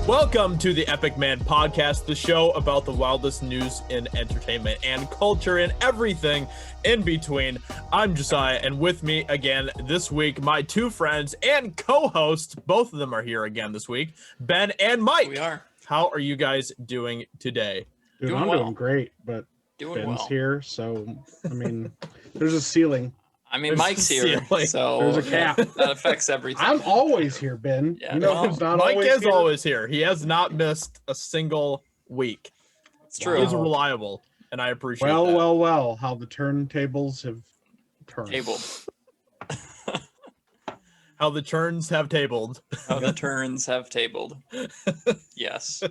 Welcome to the Epic Man Podcast, the show about the wildest news in entertainment and culture and everything in between. I'm Josiah, and with me again this week, my two friends and co-hosts, both of them are here again this week, Ben and Mike. We are. How are you guys doing today? Dude, I'm doing great, but Ben's here, so, I mean, there's a ceiling. I mean, Mike's here, so there's a cap. That affects everything. I'm always here, Ben. Yeah, you know who's not Mike always is here? always here. He has not missed a single week. It's true. He's reliable, and I appreciate well, that. Well, how the turntables have turned. Tabled. How the turns have tabled. How the turns have tabled. Yes.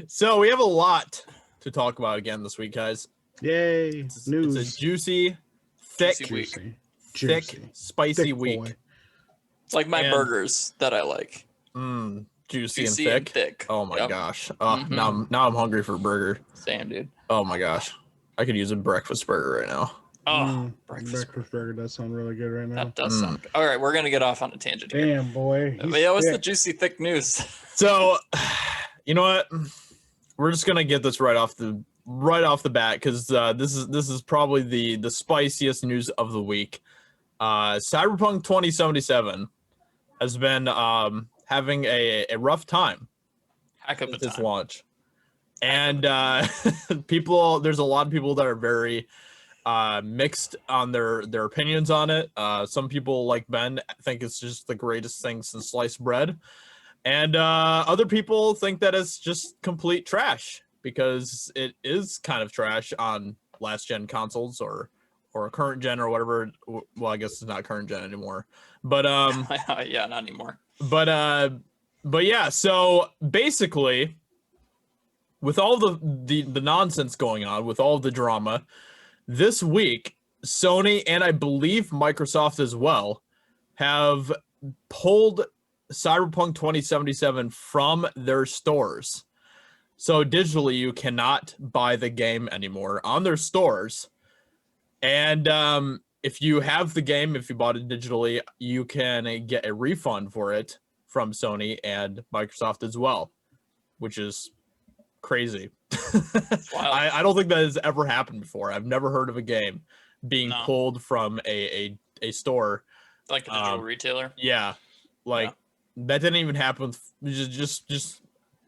So we have a lot to talk about again this week, guys. Yay, news. It's a juicy, thick, spicy thick week. boy. It's like my burgers that I like. Juicy and thick. Oh my gosh. Now I'm hungry for a burger. Same, dude. Oh my gosh. I could use a breakfast burger right now. Oh, breakfast burger does sound really good right now. That does sound good. All right, we're going to get off on a tangent here. Damn, boy. But yeah, what's the juicy, thick news? So, you know what? We're just going to get this right off the bat, because this is probably the spiciest news of the week. Cyberpunk 2077 has been having a rough time Heck of a with its time. launch, and there's a lot of people that are very mixed on their opinions on it. Some people, like Ben, think it's just the greatest thing since sliced bread, and other people think that it's just complete trash, because it is kind of trash on last gen consoles or current gen or whatever. Well, I guess it's not current gen anymore, but yeah, not anymore. But yeah, so basically, with all the nonsense going on, with all the drama, this week Sony, and I believe Microsoft as well, have pulled Cyberpunk 2077 from their stores. So digitally, you cannot buy the game anymore on their stores. And if you have the game, if you bought it digitally, you can get a refund for it from Sony and Microsoft as well, which is crazy. Wow. I don't think that has ever happened before. I've never heard of a game being pulled from a store. Like a digital retailer? Yeah. That didn't even happen with, just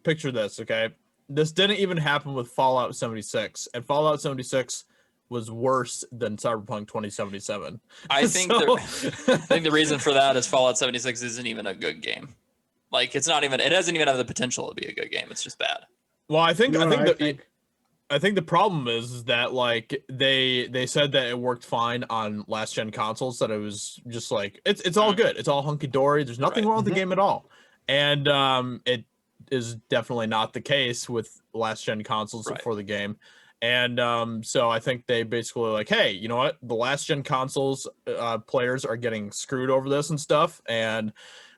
picture this, okay? This didn't even happen with Fallout 76, and Fallout 76 was worse than Cyberpunk 2077. I think the reason for that is Fallout 76 isn't even a good game. Like, it doesn't even have the potential to be a good game. It's just bad. Well, I think the problem is that, like, they said that it worked fine on last gen consoles, that it was just like it's all good, it's all hunky dory, there's nothing wrong with the game at all, and it is definitely not the case with last gen consoles for the game. And so I think they basically like, hey, you know what, the last gen consoles players are getting screwed over this and stuff, and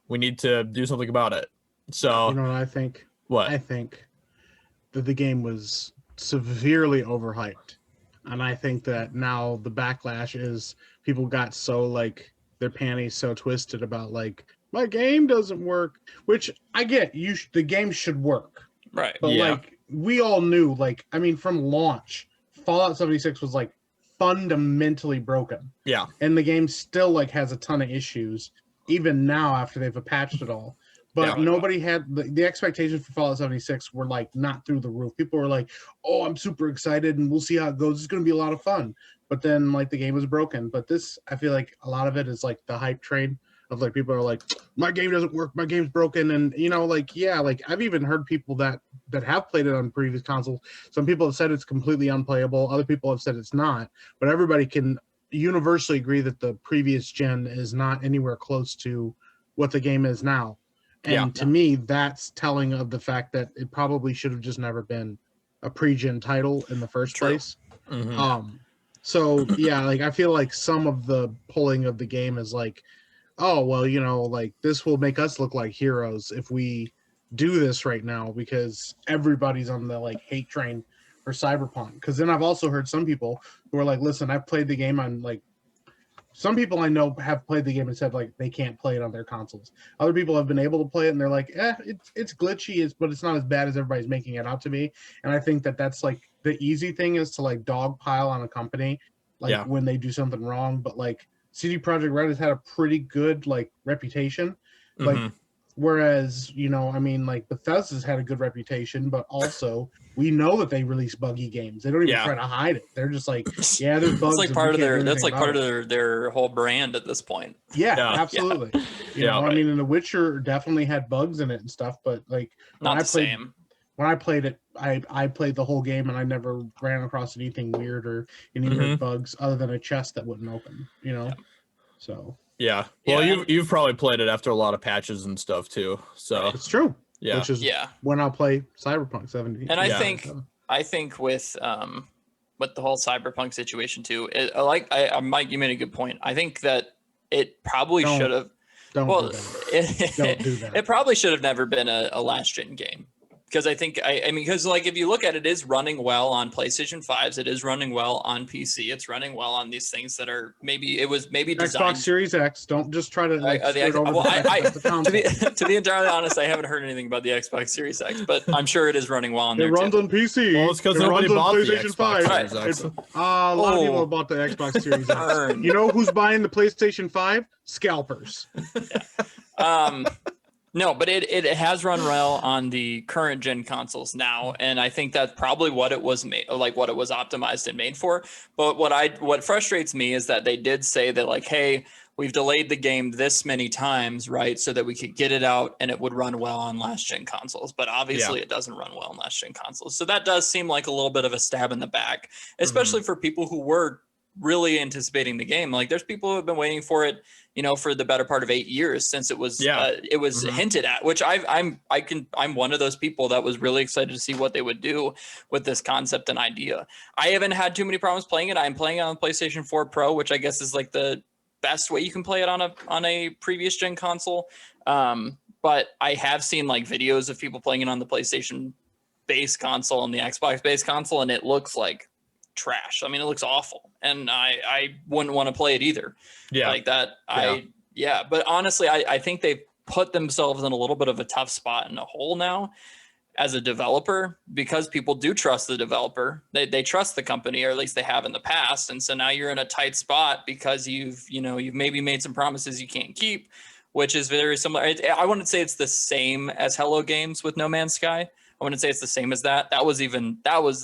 we need to do something about it. So you know what I think? What? I think that the game was severely overhyped, and I think that now the backlash is people got so, like, their panties so twisted about, like, my game doesn't work, which I get. The game should work, right? But like, we all knew, like, I mean, from launch, Fallout 76 was like fundamentally broken. Yeah, and the game still, like, has a ton of issues even now after they've patched it all. But nobody had the expectations for Fallout 76 were, like, not through the roof. People were like, "Oh, I'm super excited, and we'll see how it goes. It's going to be a lot of fun." But then, like, the game was broken. But this, I feel like a lot of it is like the hype train of, like, people are like, "My game doesn't work. My game's broken." And, you know, like, yeah, like, I've even heard people that have played it on previous consoles. Some people have said it's completely unplayable. Other people have said it's not. But everybody can universally agree that the previous gen is not anywhere close to what the game is now. And to me, that's telling of the fact that it probably should have just never been a pre-gen title in the first place. So yeah, like, I feel like some of the pulling of the game is like, oh, well, you know, like, this will make us look like heroes if we do this right now, because everybody's on the, like, hate train for Cyberpunk. Because then I've also heard some people who are like, listen, I've played the game on, like, some people I know have played the game and said like they can't play it on their consoles. Other people have been able to play it and they're like, it's glitchy, but it's not as bad as everybody's making it out to be. And I think that's like the easy thing is to like dogpile on a company like when they do something wrong. But like CD Projekt Red has had a pretty good like reputation, like. Whereas, you know, I mean, like Bethesda's had a good reputation, but also we know that they release buggy games. They don't even try to hide it. They're just like, yeah, there's bugs. It's like part of their whole brand at this point. Yeah, absolutely. You know, I mean, and The Witcher definitely had bugs in it and stuff, but like not the same. When I played it, I played the whole game and I never ran across anything weird or any weird bugs other than a chest that wouldn't open, you know? So. Yeah. Well, you've probably played it after a lot of patches and stuff too. So it's true. Yeah. Which is when I'll play Cyberpunk 70. And I think with the whole Cyberpunk situation too, Mike, you made a good point. I think that it probably should have. Don't do that. It probably should have never been a last gen game. Because I think, I mean, because like if you look at it, it is running well on PlayStation 5s. It is running well on PC. It's running well on these things that are maybe designed. Xbox Series X. Don't just try to to be entirely honest, I haven't heard anything about the Xbox Series X, but I'm sure it is running well on there. It runs on PC. Well, it's because nobody bought PlayStation 5. A lot of people have bought the Xbox Series X. You know who's buying the PlayStation 5? Scalpers. No, but it has run well on the current gen consoles now, and I think that's probably what it was made, like what it was optimized and made for. But what frustrates me is that they did say that like, hey, we've delayed the game this many times, right, so that we could get it out and it would run well on last gen consoles. But obviously, it doesn't run well on last gen consoles. So that does seem like a little bit of a stab in the back, especially for people who were really anticipating the game. Like there's people who have been waiting for it, you know, for the better part of 8 years since it was hinted at, which I'm one of those people that was really excited to see what they would do with this concept and idea. I haven't had too many problems playing it. I'm playing it on PlayStation 4 Pro, which I guess is like the best way you can play it on a previous gen console. But I have seen like videos of people playing it on the PlayStation base console and the Xbox base console, and it looks like trash. I mean, it looks awful, and I wouldn't want to play it either. Like that. But honestly, I think they've put themselves in a little bit of a tough spot in a hole now as a developer, because people do trust the developer. They trust the company, or at least they have in the past. And so now you're in a tight spot because you've maybe made some promises you can't keep, which is very similar. I wouldn't say it's the same as Hello Games with No Man's Sky. I wouldn't say it's the same as that. That was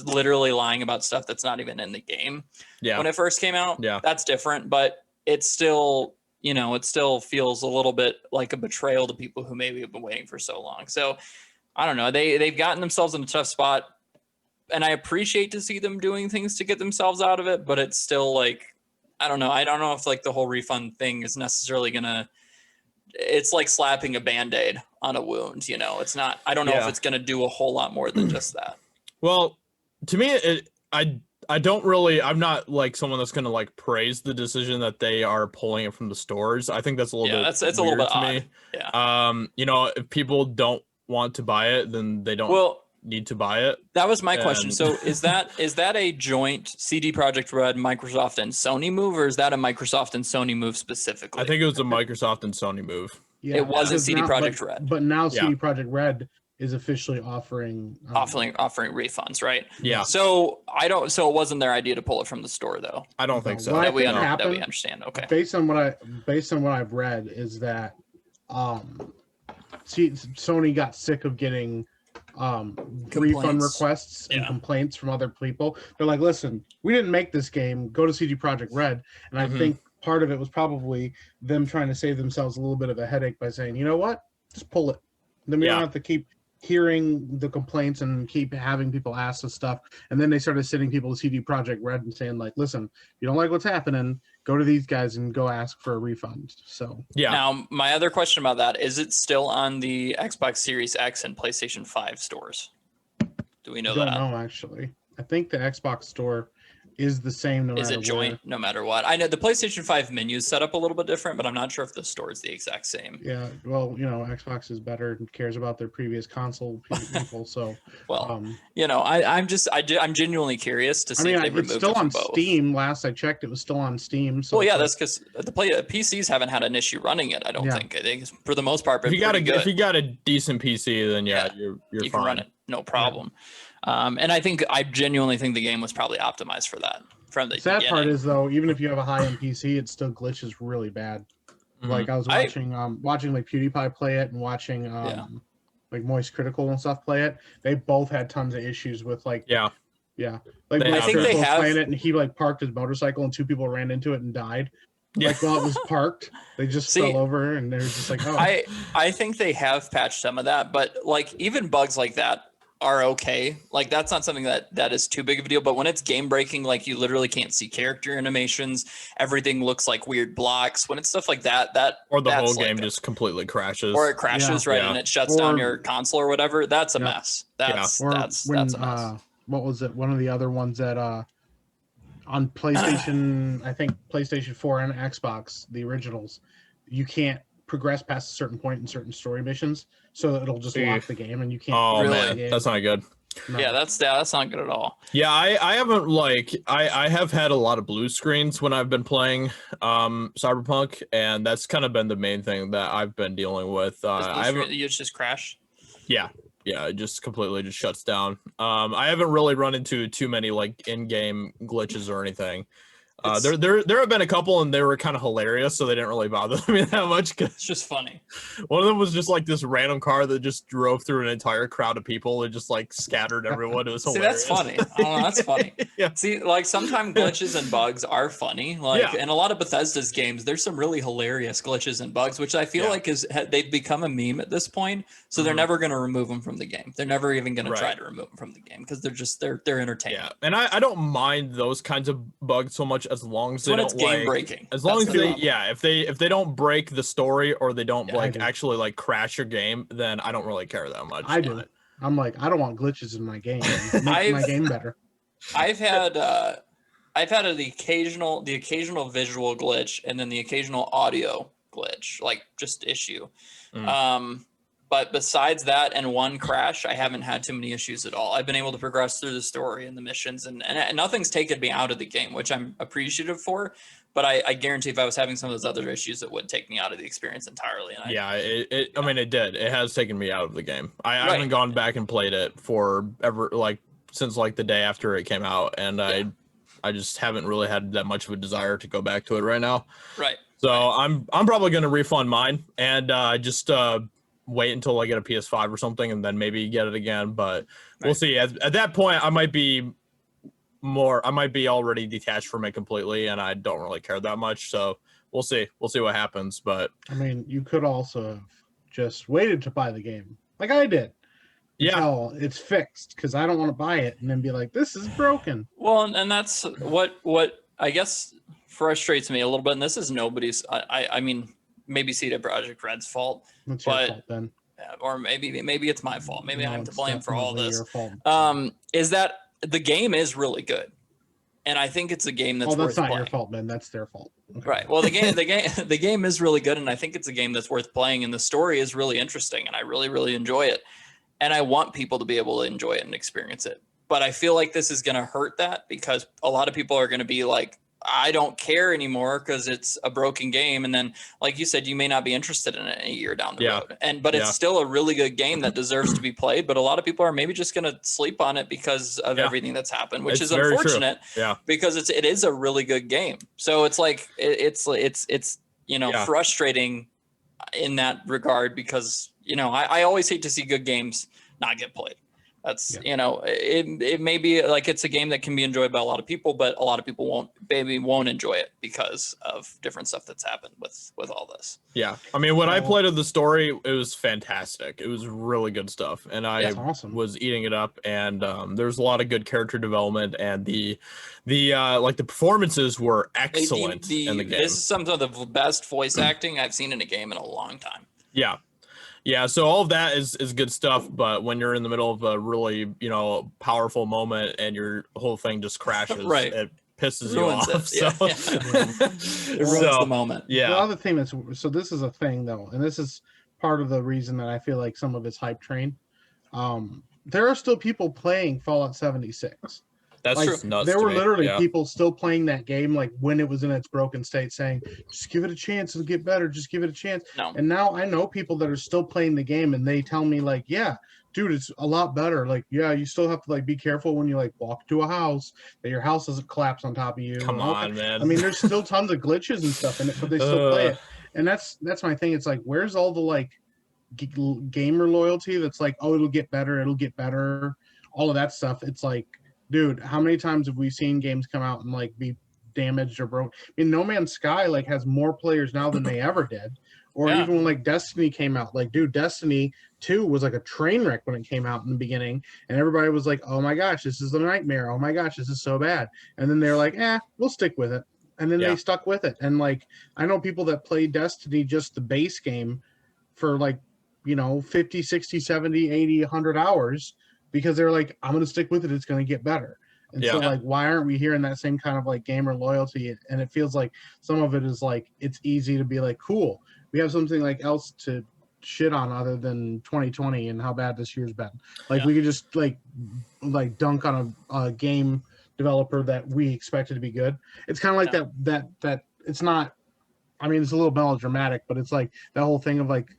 literally lying about stuff that's not even in the game. When it first came out. That's different, but it's still, it still feels a little bit like a betrayal to people who maybe have been waiting for so long. So I don't know. They've gotten themselves in a tough spot, and I appreciate to see them doing things to get themselves out of it, but it's still like, I don't know. I don't know if like the whole refund thing is necessarily it's like slapping a Band-Aid on a wound, it's not, I don't know if it's going to do a whole lot more than just that. Well, to me, I don't really, I'm not like someone that's going to like praise the decision that they are pulling it from the stores. I think that's a little bit it's a little bit odd. Me. Yeah. If people don't want to buy it, then they don't need to buy it. That was my question. So is that a joint CD Projekt Red, Microsoft and Sony move, or is that a Microsoft and Sony move specifically? I think it was a Microsoft and Sony move. Yeah, it wasn't CD Projekt Red. But now CD Projekt Red is officially offering refunds, right? Yeah. So it wasn't their idea to pull it from the store, though. I don't think so. That we understand. Okay. Based on what I've read is that Sony got sick of getting refund requests and complaints from other people. They're like, listen, we didn't make this game, go to CD Projekt Red. And I think part of it was probably them trying to save themselves a little bit of a headache by saying, you know what, just pull it. Then we don't have to keep hearing the complaints and keep having people ask us stuff. And then they started sending people to CD Projekt Red and saying like, listen, if you don't like what's happening, go to these guys and go ask for a refund. So Now my other question about that, is it still on the Xbox Series X and PlayStation 5 stores? Do we know that? I don't know, actually. I think the Xbox store is the same no Is matter it joint where. no matter what? I know the PlayStation 5 menu is set up a little bit different, but I'm not sure if the store is the exact same. Yeah, well, Xbox is better and cares about their previous console people. So, Well, um, I'm genuinely curious to I see mean, if they it's removed still it from on both. Steam. Last I checked, it was still on Steam. So Well, yeah, it's that's because PCs haven't had an issue running it. I don't Yeah. think. I think for the most part, If been you got pretty good. if you got a decent PC, then Yeah, you're you fine. can run it no problem. And I genuinely think the game was probably optimized for that from the sad part beginning. is though, even if you have a high end PC, it still glitches really bad. Mhm. Like I was watching like PewDiePie play it and watching Yeah. like Moist Critical and stuff play it. They both had tons of issues with like Yeah. like They Moist have think they Critical was have- playing it and he like parked his motorcycle and two people ran into it and died. Yeah. Like while it was parked, they just See, fell over and they were just like, oh. I think they have patched some of that, but like even bugs like that are okay. Like that's not something that is too big of a deal. But when it's game breaking, like you literally can't see character animations, everything looks like weird blocks. When it's stuff like that, Or the whole that's game like just completely crashes. or it crashes right Yeah. and it shuts down Or- your console or whatever. That's a Yeah. mess. That's Or that's when a mess. what was it? One of the other ones that on PlayStation, I think PlayStation 4 and Xbox, the originals, you can't progress past a certain point in certain story missions, so it'll just lock the game and you can't. Oh Really? play the man, game. that's not good. No. Yeah, that's not good at all. Yeah, I haven't I have had a lot of blue screens when I've been playing Cyberpunk, and that's kind of been the main thing that I've been dealing with. I haven't, You just crash. yeah, it just completely just shuts down. I haven't really run into too many like in-game glitches or anything. There have been a couple and they were kind of hilarious, so they didn't really bother me that much. It's just funny. One of them was just like this random car that just drove through an entire crowd of people and just like scattered everyone. It was See, hilarious. that's funny. I don't know, that's funny. Yeah. See, like sometimes glitches and bugs are funny. Like Yeah. in a lot of Bethesda's games, there's some really hilarious glitches and bugs, which I feel Yeah. like they've become a meme at this point. So they're Mhm. never going to remove them from the game. They're never even going to try Right. to remove them from the game because they're entertaining. Yeah, and I don't mind those kinds of bugs so much as long as It's they when don't it's game like, breaking. as long That's as the they problem. if they don't break the story or they don't Yeah, I like do. actually like crash your game, then I don't really care that much. I do. but- I'm like, I don't want glitches in my game. Make my I've- game better. I've had the occasional visual glitch and then the occasional audio glitch, like just issue. But besides that and one crash, I haven't had too many issues at all. I've been able to progress through the story and the missions, and nothing's taken me out of the game, which I'm appreciative for. But I guarantee if I was having some of those other issues, it would take me out of the experience entirely. And Yeah, I mean, it did. It has taken me out of the game. I Right. haven't gone back and played it for ever, like since like the day after it came out, and I just haven't really had that much of a desire to go back to it right now. Right. So I'm probably gonna refund mine and just wait until I get a PS5 or something, and then maybe get it again. But we'll Right. see. At that point, I might be already detached from it completely, and I don't really care that much. So we'll see what happens. But I mean, you could also have just waited to buy the game, like I did. yeah, Until it's fixed, because I don't want to buy it and then be like, this is broken. Well, and that's what I guess frustrates me a little bit. And this is nobody's. I mean, maybe CD Projekt Red's fault, That's your But- fault then. or maybe it's my fault. Maybe No, I'm to it's blame for all definitely this. your fault. Is that the game is really good, and I think it's a game that's Well, worth that's not playing. your fault, Ben. That's their fault. Okay. Right. Well, the game is really good, and I think it's a game that's worth playing, and the story is really interesting, and I really, really enjoy it, and I want people to be able to enjoy it and experience it. But I feel like this is going to hurt that because a lot of people are going to be like, I don't care anymore because it's a broken game, and then, like you said, you may not be interested in it a year down the Yeah. road. But Yeah. it's still a really good game that deserves to be played. But a lot of people are maybe just going to sleep on it because of Yeah. everything that's happened, which It's is very true. unfortunate yeah, because it is a really good game. So it's like it's Yeah. frustrating in that regard because I always hate to see good games not get played. That's it may be like it's a game that can be enjoyed by a lot of people, but a lot of people won't enjoy it because of different stuff that's happened with all this. yeah. I mean, when I So- played of the story, it was fantastic. It was really good stuff, and I That's awesome. was eating it up. And there's a lot of good character development, and the performances were excellent in the game. This is some of the best voice acting I've seen in a game in a long time. Yeah, so all of that is good stuff, but when you're in the middle of a really, powerful moment and your whole thing just crashes, Right. pisses Ruins you off. it. Yeah, So It ruins the moment. The yeah, other thing so this is a thing though, and this is part of the reason that I feel like some of it's hype train. There are still people playing Fallout 76. that's Like just nuts. there to were me. literally Yeah. people still playing that game like when it was in its broken state, saying, "Just give it a chance, it'll get better. Just give it a chance." No. And now I know people that are still playing the game, and they tell me like, "Yeah, dude, it's a lot better. Like, yeah, you still have to like be careful when you like walk to a house that your house doesn't collapse on top of you." Come and all on, man. I mean, there's still tons of glitches and stuff in it, but they still play it. And that's my thing. It's like, where's all the like gamer loyalty? That's like, oh, it'll get better, all of that stuff. It's like, dude, how many times have we seen games come out and like be damaged or broke? I mean, No Man's Sky like has more players now than they ever did. Or Yeah. even when like Destiny came out, like, dude, Destiny 2 was like a train wreck when it came out in the beginning, and everybody was like, oh my gosh, this is a nightmare, oh my gosh, this is so bad. And then they're like, we'll stick with it. And then Yeah. they stuck with it. And like, I know people that play Destiny, just the base game, for like, 50, 60, 70, 80, 100 hours, because they're like, I'm going to stick with it, it's going to get better. And so like, why aren't we hearing that same kind of like gamer loyalty? And it feels like some of it is like, it's easy to be like, cool, we have something like else to shit on other than 2020 and how bad this year's been. Like we could just like dunk on a game developer that we expected to be good. It's kind of like that it's not, I mean, it's a little melodramatic, but it's like that whole thing of like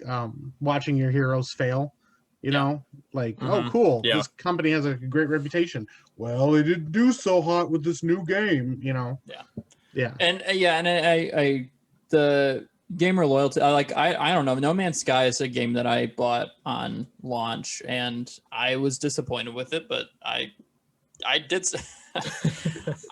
watching your heroes fail, you know, like, oh, cool, this company has a great reputation. Well, they didn't do so hot with this new game, Yeah. And I the gamer loyalty, I don't know. No Man's Sky is a game that I bought on launch, and I was disappointed with it, but I did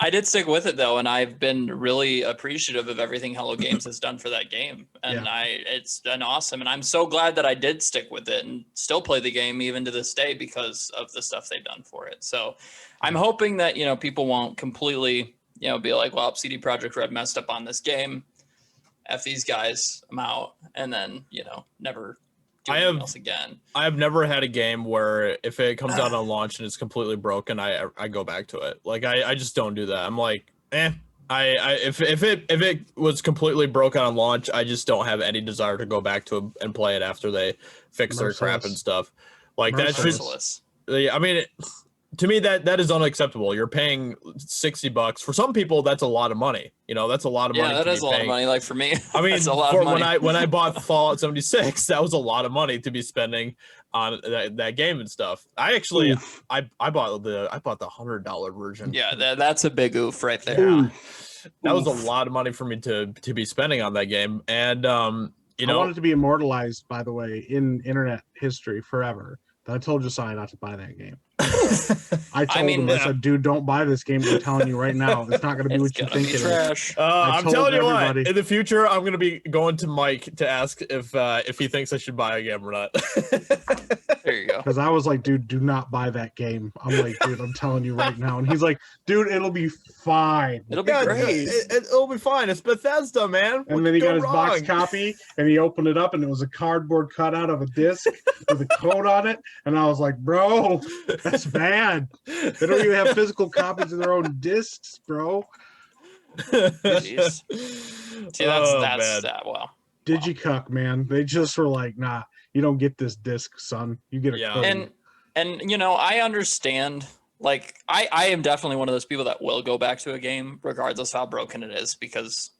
I did stick with it though, and I've been really appreciative of everything Hello Games has done for that game, and it's been awesome, and I'm so glad that I did stick with it and still play the game even to this day because of the stuff they've done for it. So I'm hoping that people won't completely be like, well, CD Projekt Red messed up on this game, F these guys, I'm out, and then never do anything else again. I have never had a game where if it comes out on launch and it's completely broken, I go back to it. Like I just don't do that. I'm like, if it was completely broken on launch, I just don't have any desire to go back to it and play it after they fix their crap and stuff. Like that should. I mean, to me that is unacceptable. You're paying $60 for some people. That's a lot of money. That's a lot of money. Yeah, that is a lot of money. Like for me, I mean, that's a lot of money. when I bought Fallout 76, that was a lot of money to be spending on that game and stuff. I actually I bought the $100 version. Yeah, that's a big oof right there. That was a lot of money for me to be spending on that game, and I want it to be immortalized, by the way, in internet history forever. I told Josiah not to buy that game. I told him, I said, dude, don't buy this game. I'm telling you right now, it's not going to be what you think it is. I'm telling you what, in the future, I'm going to be going to Mike to ask if he thinks I should buy a game or not. There you go. Because I was like, dude, do not buy that game. I'm like, dude, I'm telling you right now. And he's like, dude, it'll be fine. It'll be great. It'll be fine. It's Bethesda, man. And then he got his box copy, and he opened it up, and it was a cardboard cutout of a disc with a code on it. And I was like, bro, that's bad. They don't even have physical copies of their own discs, bro. Jeez. See, that's that. Wow. Digicuck, man. They just were like, nah, you don't get this disc, son. You get a code. And I understand. Like, I am definitely one of those people that will go back to a game regardless how broken it is, because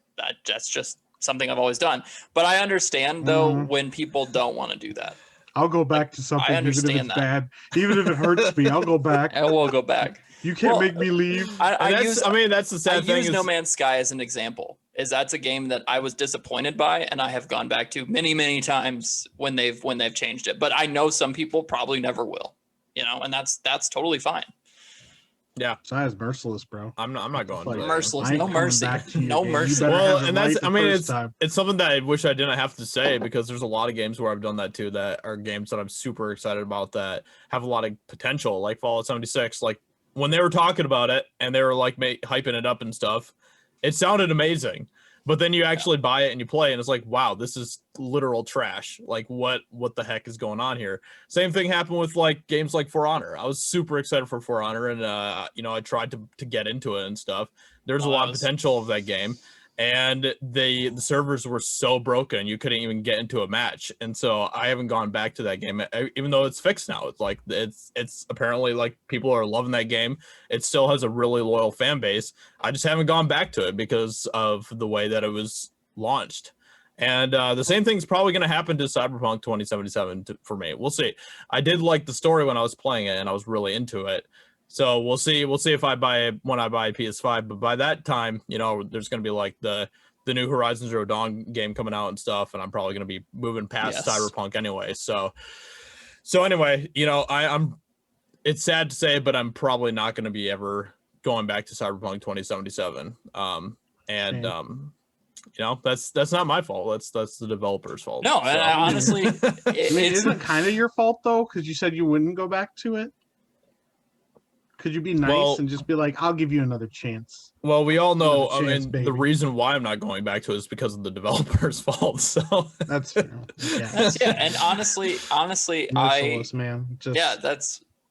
that's just something I've always done. But I understand though when people don't want to do that. I'll go back to something even if it's bad. Even if it hurts me, I'll go back. I will go back. You can't make me leave. That's the sad thing. I use No Man's Sky as an example. That's a game that I was disappointed by, and I have gone back to many, many times when they've changed it. But I know some people probably never will, and that's totally fine. Yeah, Si's merciless, bro. I'm not going to merciless. No mercy. No mercy. Well, and it's something that I wish I didn't have to say, because there's a lot of games where I've done that too, that are games that I'm super excited about that have a lot of potential, like Fallout 76. Like when they were talking about it and they were like hyping it up and stuff, it sounded amazing. But then you actually buy it and you play, and it's like, wow, this is literal trash. Like, what the heck is going on here? Same thing happened with like games like For Honor. I was super excited for For Honor, and I tried to get into it and stuff. There's a lot of potential of that game, and the servers were so broken you couldn't even get into a match. And so I haven't gone back to that game, even though it's fixed now. It's like it's apparently like people are loving that game. It still has a really loyal fan base. I just haven't gone back to it because of the way that it was launched. And the same thing's probably going to happen to Cyberpunk 2077 for me. We'll see. I did like the story when I was playing it, and I was really into it. So we'll see if I buy it when I buy a PS5. But by that time, there's going to be like the new Horizon Zero Dawn game coming out and stuff, and I'm probably going to be moving past Cyberpunk anyway. So anyway, I'm. It's sad to say, but I'm probably not going to be ever going back to Cyberpunk 2077. That's not my fault. That's the developer's fault. No, so. Honestly, isn't it kind of your fault though? Because you said you wouldn't go back to it. Could you be nice and just be like, I'll give you another chance? Well, we all know, the reason why I'm not going back to it is because of the developer's fault. So that's fair. Yeah. And honestly, merciless, man.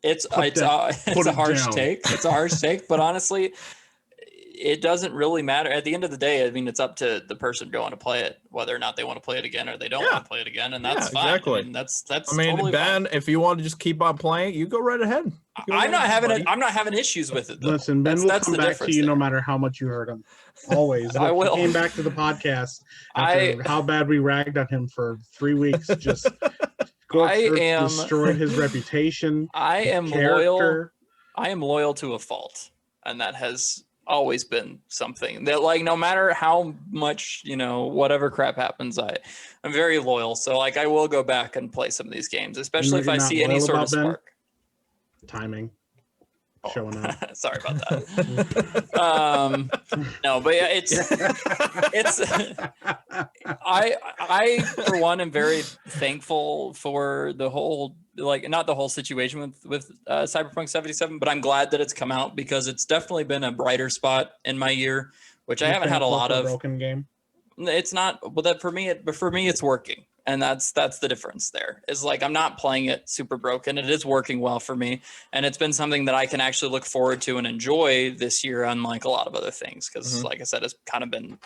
It's a harsh take. It's a harsh take, but honestly, it doesn't really matter. At the end of the day, I mean, it's up to the person going to play it, whether or not they want to play it again or they don't want to play it again, and that's fine. Exactly. I mean, that's totally Ben, fine. if you want to just keep on playing, you go right ahead. I'm not having issues with it, though. Listen, Ben will come back to you no matter how much you hurt him. Always. I will. He came back to the podcast after how bad we ragged on him for 3 weeks. Just destroyed his reputation. I am character. loyal to a fault, and that has always been something that, like, no matter how much whatever crap happens, I'm very loyal. So like I will go back and play some of these games, especially if I see any sort of spark. Timing showing up. Sorry about that. No, but yeah, it's I for one am very thankful for the whole, like, not the whole situation with Cyberpunk 77, but I'm glad that it's come out because it's definitely been a brighter spot in my year, which I haven't had a lot of. Broken game. It's not, well, that for me it's working. And that's the difference there. Is like I'm not playing it super broken. It is working well for me, and it's been something that I can actually look forward to and enjoy this year, unlike a lot of other things. Because, like I said, it's kind of been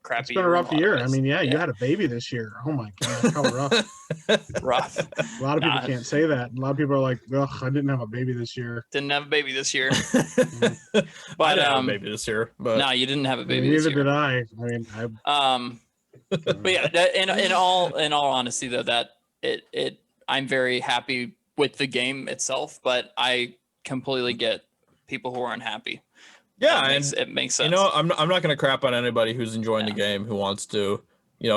crappy. It's been a rough year. I mean, you had a baby this year. Oh my god, how rough! Rough. A lot of people can't say that. A lot of people are like, "Ugh, I didn't have a baby this year." Didn't have a baby this year. But I didn't have a baby this year. But no, you didn't have a baby. Neither did I. I mean, but yeah, in all honesty, though, that I'm very happy with the game itself, but I completely get people who are unhappy. Yeah, it makes sense. I'm not going to crap on anybody who's enjoying the game, who wants to,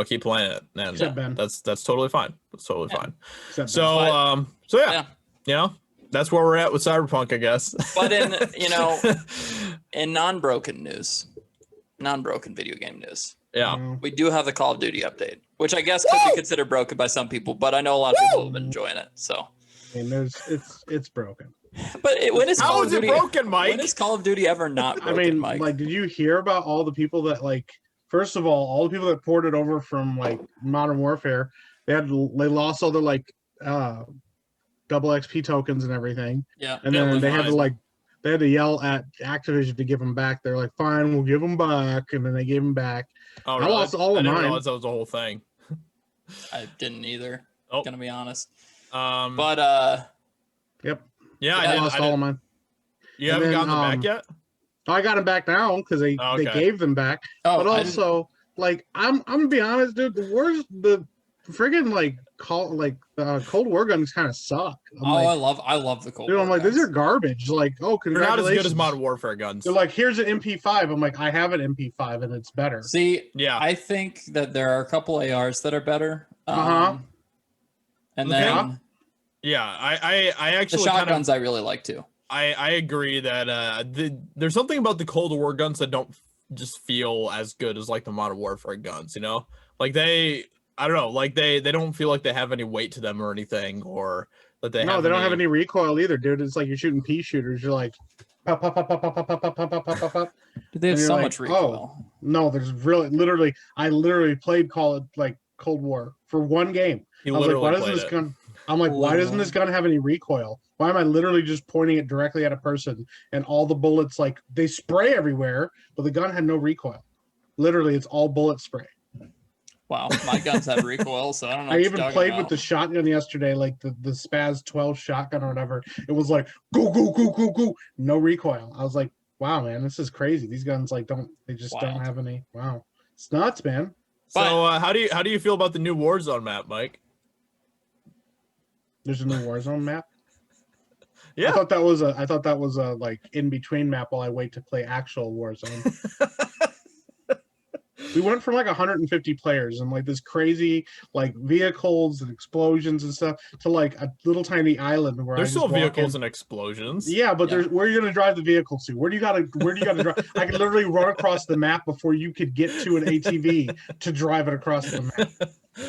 keep playing it, and that's totally fine. That's totally fine. So that's where we're at with Cyberpunk, I guess. But in non-broken video game news. Yeah, we do have the Call of Duty update, which I guess could be considered broken by some people, but I know a lot of people have been enjoying it. So, I mean, it's broken. But when is Call of Duty broken, Mike? When is Call of Duty ever not broken, I mean, Mike? like, did you hear about all the people that, like, first of all the people that ported over from like Modern Warfare, they lost all their like double XP tokens and everything. Yeah, and then they had to yell at Activision to give them back. They're like, fine, we'll give them back. And then they gave them back. Oh, really? I lost all of mine. I didn't realize that was the whole thing. I didn't either. Oh. Gonna be honest. Yep. Yeah, I lost all of mine. You haven't gotten them back yet? I got them back now because they gave them back. Oh, but also, like, I'm gonna be honest, dude. The friggin' Cold War guns kind of suck. I love the Cold War. I'm like, these are garbage. Like, oh, they're not as good as Modern Warfare guns. They're like, here's an MP5. I'm like, I have an MP5 and it's better. See, yeah, I think that there are a couple ARs that are better. And then I actually the shotguns I really like too. I agree that there's something about the Cold War guns that don't just feel as good as like the Modern Warfare guns. Like I don't know, like they don't feel like they have any weight to them or anything, or that they don't have any recoil either, dude. It's like you're shooting pea shooters. You're like, pop, pop, pop, pop, pop, pop, pop, pop, pop, pop, pop, pop. Dude, they have And you're so like, much recoil. oh, no, there's really, I literally played Cold War for one game. He I was like, literally why doesn't played this it. gun? I'm like, why doesn't this gun have any recoil? Why am I literally just pointing it directly at a person and all the bullets, like, they spray everywhere, but the gun had no recoil. Literally, it's all bullet spray. Wow, my guns have recoil, so I don't know. I even played with the shotgun yesterday, like the Spaz 12 shotgun or whatever. It was like, go, go, go, go, go. No recoil. I was like, wow, man, this is crazy. These guns, like, don't have any. Wow. It's nuts, man. So how do you feel about the new Warzone map, Mike? There's a new Warzone map. Yeah. I thought that was a like in between map while I wait to play actual Warzone. We went from like 150 players and like this crazy like vehicles and explosions and stuff to like a little tiny island where there's I just still vehicles in. and explosions. Yeah, but there's where are you gonna drive the vehicles to? Where do you gotta drive? I could literally run across the map before you could get to an ATV to drive it across the map.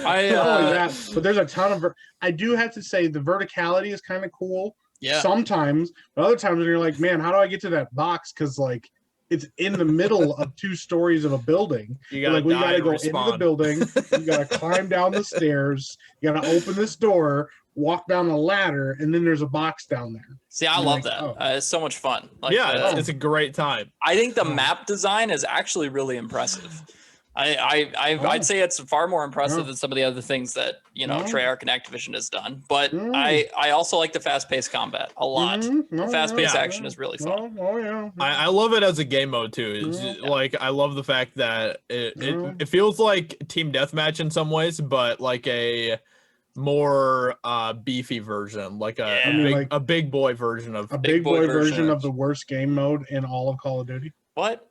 Not only that, but there's a ton of. I do have to say the verticality is kind of cool. Yeah. Sometimes, but other times you're like, man, how do I get to that box? Because like it's in the middle of 2 stories of a building. You gotta, we gotta go into the building. You gotta climb down the stairs. You gotta open this door, walk down the ladder, and then there's a box down there. See, I love that. It's so much fun. Like, it's a great time. I think the map design is actually really impressive. I'd say it's far more impressive than some of the other things that Treyarch and Activision has done. But I also like the fast-paced combat a lot. The fast-paced action is really fun. I love it as a game mode too. It's just, like I love the fact that it feels like team deathmatch in some ways, but like a more beefy version, like a big boy version of a big boy version of the worst game mode in all of Call of Duty. What?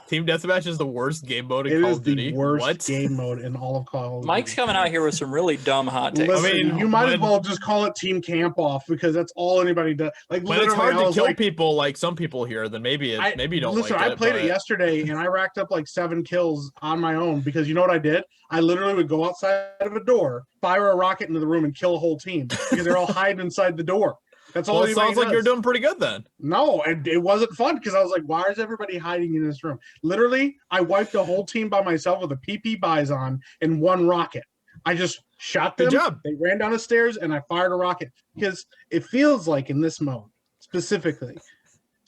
Team Deathmatch is the worst game mode in Call of Duty. It is the worst game mode in all of Call of Duty. Mike's coming out here with some really dumb hot takes. Listen, I mean, you might as well just call it Team Camp Off because that's all anybody does. Like, but it's hard to kill people like some people here. Then maybe you don't. Listen, like I played it yesterday and I racked up like 7 kills on my own because you know what I did? I literally would go outside of a door, fire a rocket into the room, and kill a whole team because they're all hiding inside the door. That's all. Well, it sounds like you're doing pretty good then. No, it wasn't fun because I was like, why is everybody hiding in this room? Literally, I wiped the whole team by myself with a PP Bison and 1 rocket. I just shot them. Good job. They ran down the stairs and I fired a rocket because it feels like in this mode specifically,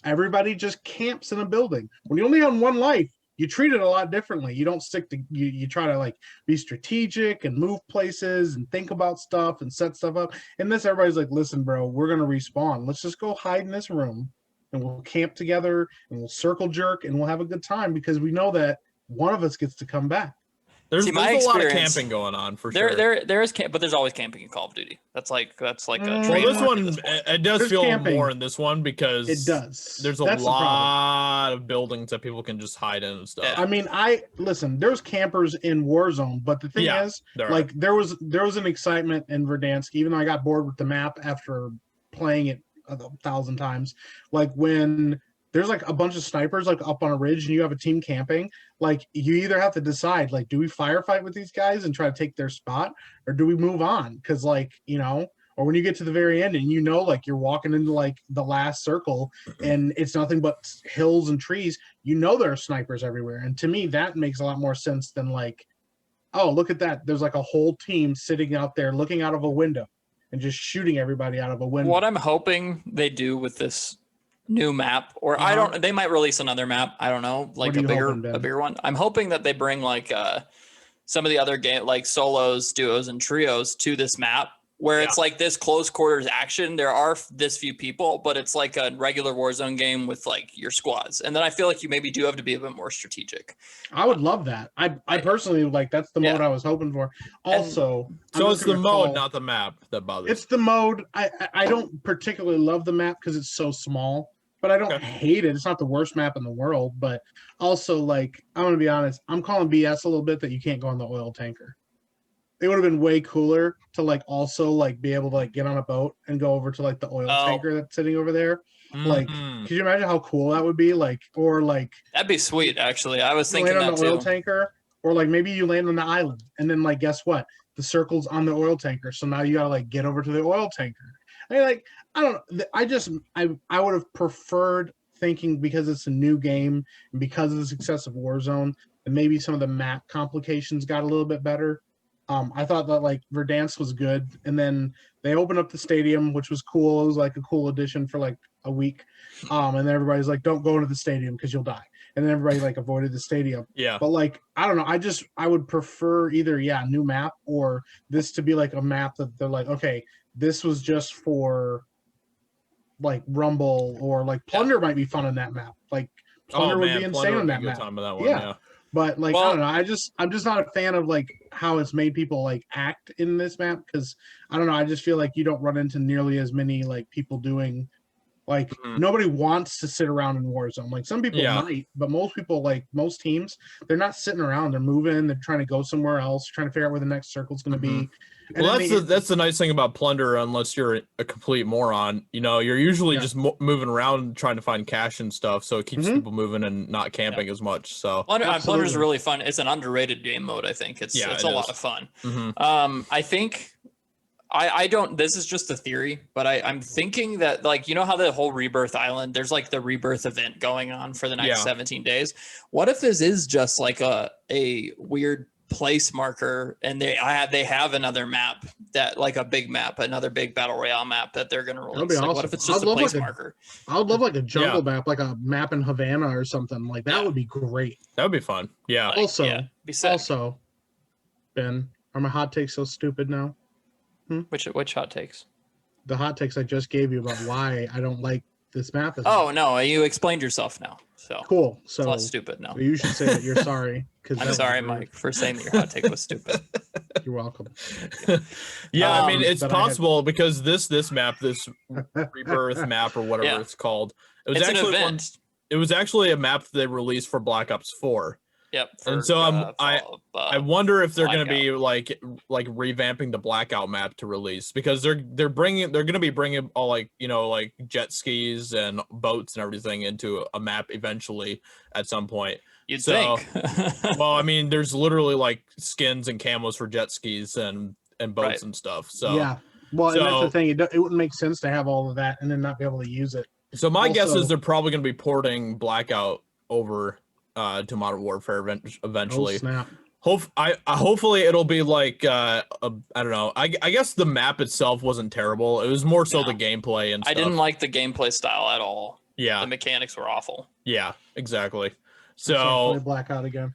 everybody just camps in a building. When you only have 1 life, you treat it a lot differently. You don't stick to you try to like be strategic and move places and think about stuff and set stuff up. And this everybody's like, listen, bro, we're gonna respawn. Let's just go hide in this room and we'll camp together and we'll circle jerk and we'll have a good time because we know that one of us gets to come back. There's a lot of camping going on for sure. There is camp, but there's always camping in Call of Duty. That's like a well, this one it does feel camping. More in this one because it does. There's a lot of buildings that people can just hide in and stuff. I mean, listen. There's campers in Warzone, but the thing is, like there was an excitement in Verdansk, even though I got bored with the map after playing it 1,000 times. Like when there's like a bunch of snipers like up on a ridge and you have a team camping, like you either have to decide like, do we firefight with these guys and try to take their spot or do we move on? Because like, or when you get to the very end and like you're walking into like the last circle and it's nothing but hills and trees, there are snipers everywhere. And to me, that makes a lot more sense than like, oh, look at that. There's like a whole team sitting out there looking out of a window and just shooting everybody out of a window. What I'm hoping they do with this new map, or they might release another map, I don't know, like a bigger one. I'm hoping that they bring like some of the other game like solos, duos, and trios to this map where it's like this close quarters action. There are this few people, but it's like a regular Warzone game with like your squads. And then I feel like you maybe do have to be a bit more strategic. I would love that. I personally like that's the mode I was hoping for. Also, so it's the mode, not the map that bothers. It's the mode. I don't particularly love the map because it's so small. But I don't hate it. It's not the worst map in the world. But also, like, I'm going to be honest. I'm calling BS a little bit that you can't go on the oil tanker. It would have been way cooler to, like, also, like, be able to, like, get on a boat and go over to, like, the oil tanker that's sitting over there. Like, could you imagine how cool that would be? Like, or, like... That'd be sweet, actually. I was thinking that, too. Land on the oil tanker. Or, like, maybe you land on the island. And then, like, guess what? The circle's on the oil tanker. So now you got to, like, get over to the oil tanker. I mean, like... I don't know. I would have preferred thinking because it's a new game and because of the success of Warzone, and maybe some of the map complications got a little bit better. I thought that like Verdansk was good, and then they opened up the stadium, which was cool. It was like a cool addition for like a week, and then everybody's like, "Don't go into the stadium because you'll die," and then everybody like avoided the stadium. Yeah. But like, I don't know. I would prefer either new map or this to be like a map that they're like, okay, this was just for like Rumble, or like Plunder might be fun on that map. Like Plunder would be insane on that map. Yeah. But like, I don't know. I'm just not a fan of like how it's made people like act in this map, because I don't know. I just feel like you don't run into nearly as many like people doing like nobody wants to sit around in Warzone. Like some people might, but most people, like most teams, they're not sitting around. They're moving. They're trying to go somewhere else, trying to figure out where the next circle's going to be. And well, that's the nice thing about Plunder. Unless you're a complete moron, you're usually just moving around trying to find cash and stuff. So it keeps people moving and not camping as much. So Plunder's really fun. It's an underrated game mode. I think it's a lot of fun. I think. I don't, this is just a theory, but I'm thinking that, like, how the whole Rebirth Island, there's like the Rebirth event going on for the next 17 days. What if this is just like a weird place marker, and they have another map, that like a big map, another big battle royale map that they're going to release? Awesome. What if it's just a place marker? I would love like a jungle map, like a map in Havana or something. Like that would be great. That would be fun. Yeah. Like, also, Ben, are my hot takes so stupid now? Which hot takes? The hot takes I just gave you about why I don't like this map. Oh no, you explained yourself now. So cool. So it's less stupid now. You should say that you're sorry. I'm sorry, Mike, for saying that your hot take was stupid. You're welcome. I mean, it's possible because this map, this Rebirth map or whatever it's called, it's actually an event. It was actually a map that they released for Black Ops 4. Yep. And so I wonder if they're going to be like revamping the Blackout map to release, because they're going to be bringing all like jet skis and boats and everything into a map eventually at some point. You'd think. Well, I mean, there's literally like skins and camos for jet skis and boats and stuff. So yeah. Well, and that's the thing. It wouldn't make sense to have all of that and then not be able to use it. So my guess is they're probably going to be porting Blackout over to Modern Warfare eventually. Oh, snap. Hopefully it'll be like I don't know. I guess the map itself wasn't terrible. It was more so the gameplay and stuff. I didn't like the gameplay style at all. Yeah. The mechanics were awful. Yeah, exactly. So I So played Blackout again.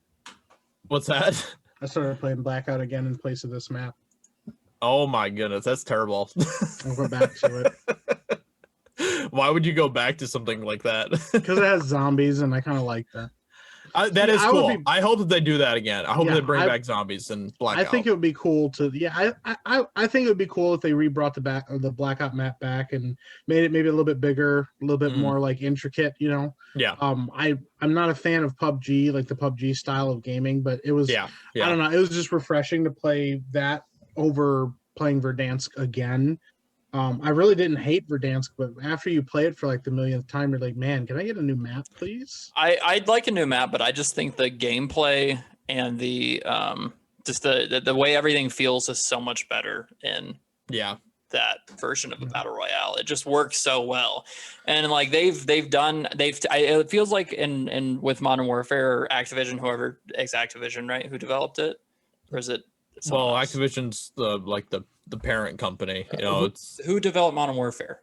what's that? I started playing Blackout again in place of this map. Oh my goodness, that's terrible. I'll go back to it. Why would you go back to something like that? Because it has zombies and I kind of like that. That is cool. I hope that they do that again. I hope they bring back zombies and Blackout. I think it would be cool to I think it would be cool if they rebrought the Blackout map back and made it maybe a little bit bigger, a little bit more like intricate, Yeah. I'm not a fan of PUBG, like the PUBG style of gaming, but it was I don't know, it was just refreshing to play that over playing Verdansk again. I really didn't hate Verdansk, but after you play it for like the millionth time, you're like, man, can I get a new map, please? I'd like a new map, but I just think the gameplay and the just the way everything feels is so much better in that version of a battle royale. It just works so well, and like it feels like in with Modern Warfare or Activision, whoever is Activision, right? Who developed it, or is it? Well, Activision's the parent company. It's who developed Modern Warfare.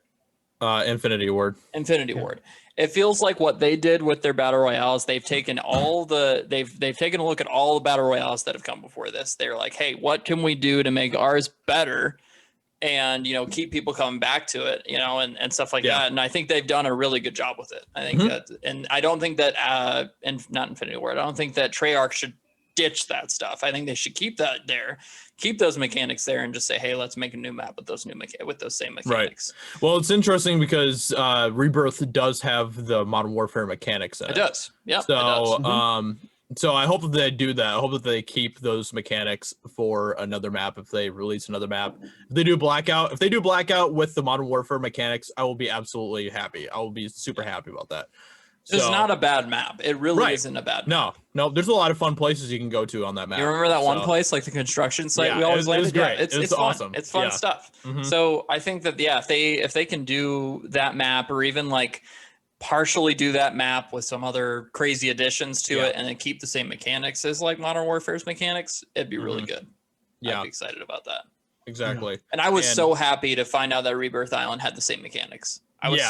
Infinity Ward. Ward. It feels like what they did with their battle royales. They've taken they've taken a look at all the battle royales that have come before this. They're like, hey, what can we do to make ours better? And keep people coming back to it, and stuff like that. And I think they've done a really good job with it. I think that, and I don't think that and not Infinity Ward. I don't think that Treyarch should ditch that stuff. I think they should keep that there, keep those mechanics there, and just say, hey, let's make a new map with those same mechanics. Right. Well, it's interesting because Rebirth does have the Modern Warfare mechanics in it. It does. Yeah. So so I hope that they do that. I hope that they keep those mechanics for another map if they release another map. If they do Blackout with the Modern Warfare mechanics, I will be absolutely happy. I will be super happy about that. It's not a bad map. It really isn't a bad map. No, there's a lot of fun places you can go to on that map. You remember that one place, like the construction site we always landed? It was great. Yeah, it's awesome. It's fun stuff. So I think that if they can do that map, or even like partially do that map with some other crazy additions to it and then keep the same mechanics as like Modern Warfare's mechanics, it'd be really good. I'd be excited about that. Exactly. And I was so happy to find out that Rebirth Island had the same mechanics. I was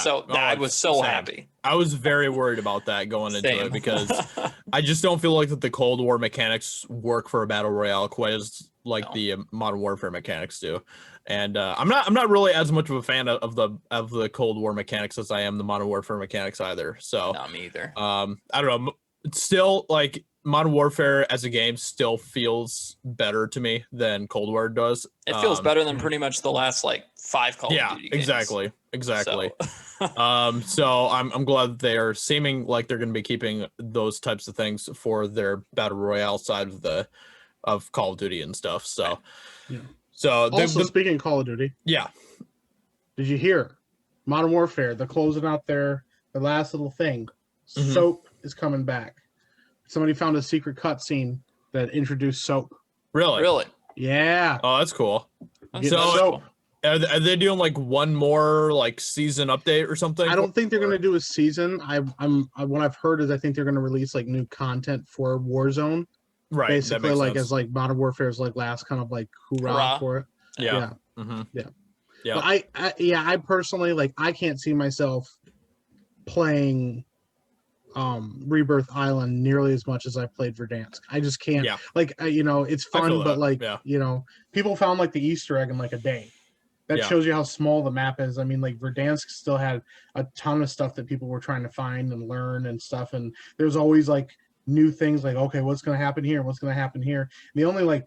so happy. I was very worried about that going into it because I just don't feel like that the Cold War mechanics work for a battle royale quite as like the Modern Warfare mechanics do. And I'm not really as much of a fan of the Cold War mechanics as I am the Modern Warfare mechanics either. So not me either. I don't know. It's still like Modern Warfare as a game still feels better to me than Cold War does. It feels better than pretty much the last like 5 Call of Duty games. Exactly. So. So I'm glad that they are seeming like they're going to be keeping those types of things for their battle royale side of Call of Duty and stuff. So, so also speaking of Call of Duty, did you hear Modern Warfare? They're closing out the last little thing. Soap is coming back. Somebody found a secret cutscene that introduced Soap. Really? Yeah. Oh, that's cool. So are they doing like one more like season update or something? I don't think they're going to do a season. What I've heard is I think they're going to release like new content for Warzone. Right. Basically, like sense. As like Modern Warfare's like last kind of like hoorah for it. Yeah. But I personally like I can't see myself playing Rebirth Island nearly as much as I played Verdansk. I just can't. Like it's fun, but like people found like the Easter egg in like a day. That shows you how small the map is. I mean, like Verdansk still had a ton of stuff that people were trying to find and learn and stuff, and there's always like new things like, okay, what's going to happen here? What's going to happen here? And the only like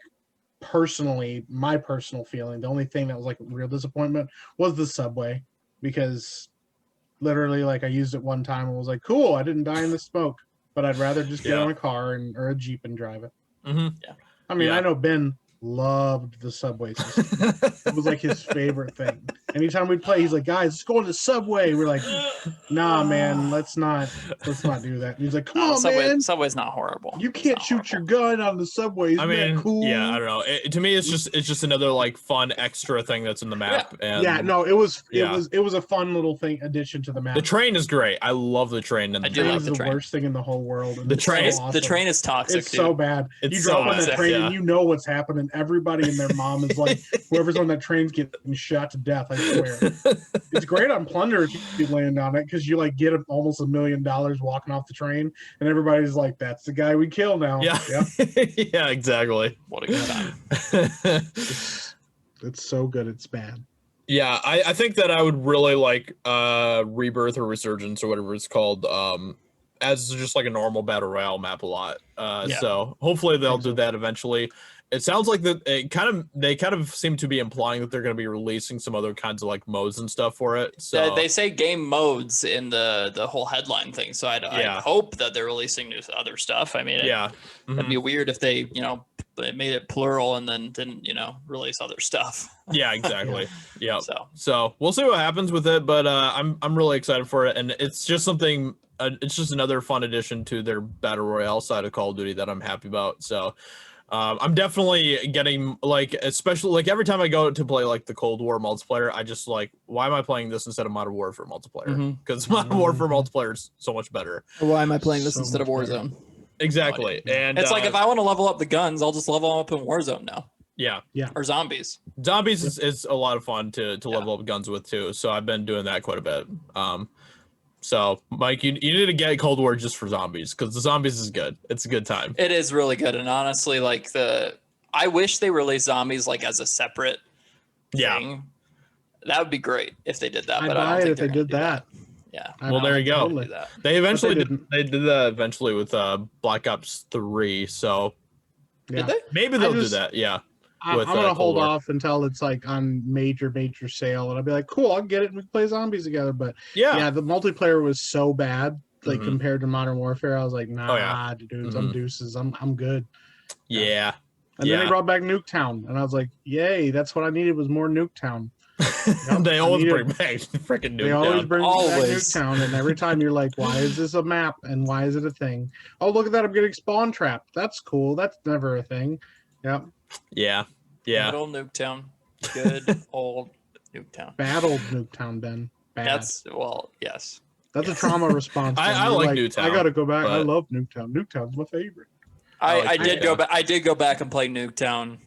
personally, my personal feeling, the only thing that was like a real disappointment was the subway, because literally like I used it one time and was like, cool, I didn't die in the smoke, but I'd rather just get on a car or a Jeep and drive it. I mean, I know Ben loved the subway system. It was like his favorite thing. Anytime we'd play, he's like, guys, let's go to the subway. We're like, nah, man, let's not do that. And he's like, come on, man. Subway's not horrible. You can't shoot your gun on the subway. Isn't that cool? Yeah, I don't know. To me, it's just another like fun extra thing that's in the map. It was a fun little thing addition to the map. The train is great. I love the train. I do love the train. The worst thing in the whole world. The train is toxic. It's so bad. You drop on the train and you know what's happening. Everybody and their mom is like, whoever's on that train's getting shot to death. I swear. It's great on Plunder if you land on it, because you like get almost $1 million walking off the train, and everybody's like, "That's the guy we kill now." Yeah, yeah, exactly. What a good time. It's so good. It's bad. Yeah, I think that I would really like Rebirth or Resurgence or whatever it's called as just like a normal battle royale map a lot. So hopefully they'll do that eventually. It sounds like that they kind of seem to be implying that they're going to be releasing some other kinds of like modes and stuff for it. So they say game modes in the whole headline thing. So I hope that they're releasing new other stuff. I mean, it'd be weird if they made it plural and then didn't release other stuff. Yeah, exactly. Yeah. So we'll see what happens with it, but I'm really excited for it, and it's just something. It's just another fun addition to their battle royale side of Call of Duty that I'm happy about. So. I'm definitely getting like, especially like every time I go to play like the Cold War multiplayer, I just like, why am I playing this instead of Modern Warfare multiplayer? Because Modern Warfare multiplayer is so much better. Why am I playing this instead of Warzone? Exactly. And it's like if I want to level up the guns, I'll just level up in Warzone now. Yeah. Or zombies. Zombies is a lot of fun to level up guns with too. So I've been doing that quite a bit. So, Mike, you need to get Cold War just for zombies, because the zombies is good. It's a good time. It is really good, and honestly, like I wish they released zombies like as a separate thing. That would be great if they did that. But I don't think if they did that. Yeah. Well, there you go. They eventually did. They did that eventually with Black Ops 3. So did they? Maybe they'll do that. Yeah. I'm gonna hold off until it's like on major sale, and I'll be like, cool, I'll get it and we can play zombies together. But yeah, the multiplayer was so bad, like compared to Modern Warfare. I was like, nah, dudes, I'm deuces. I'm good. Yeah. And then they brought back Nuketown, and I was like, yay, that's what I needed was more Nuketown. They always bring back freaking Nuketown. They always bring back Nuketown, and every time you're like, why is this a map and why is it a thing? Oh, look at that, I'm getting spawn trapped. That's cool. That's never a thing. Yep. Yeah. Good old Nuketown. Good old Nuketown. Bad old Nuketown, Ben. Bad. Yes. That's a trauma response. I You're like Nuketown. I gotta go back. I but- love Nuketown. Nuketown's my favorite. I did go back. I did go back and play Nuketown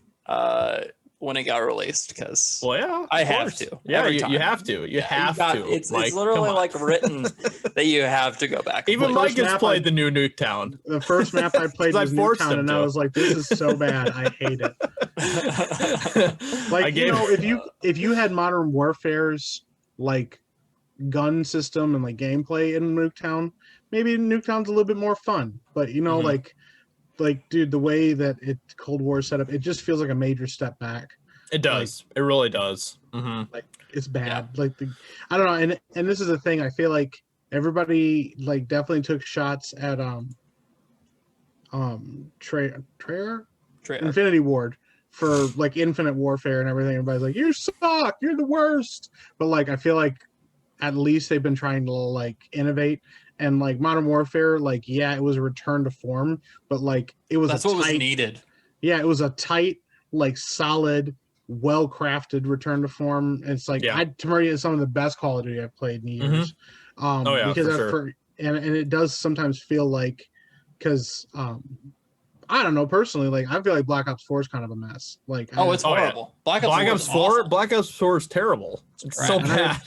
when it got released because Well, yeah, I of have course. to. Yeah, every you time. have to. You have to. It's Mike, literally come on. like written that you have to go back. and Even play. Mike has played the new Nuketown. The first map I played 'Cause I was forced Nuketown, him and to. I was like, "This is so bad. I hate it." Like, you know, if you had Modern Warfare's like gun system and like gameplay in Nuketown, maybe Nuketown's a little bit more fun. But you know, Mhm. like dude, the way that Cold War set up, it just feels like a major step back. It does. It really does. Like it's bad. Like I don't know, and this is the thing. I feel like everybody like definitely took shots at Treyarch? Infinity Ward for like Infinite Warfare and everything. Everybody's like, "You suck. You're the worst." But like, I feel like at least they've been trying to like innovate. And like Modern Warfare, like yeah, it was a return to form, but like it was That's what was needed. Yeah, it was a tight, like solid, well-crafted return to form. It's like to me, it's some of the best Call of Duty I've played in years. Because and it does sometimes feel like because I don't know personally, like I feel like Black Ops 4 is kind of a mess. Like it's horrible. Black Ops 4. Awesome. Black Ops 4 is terrible. It's so bad.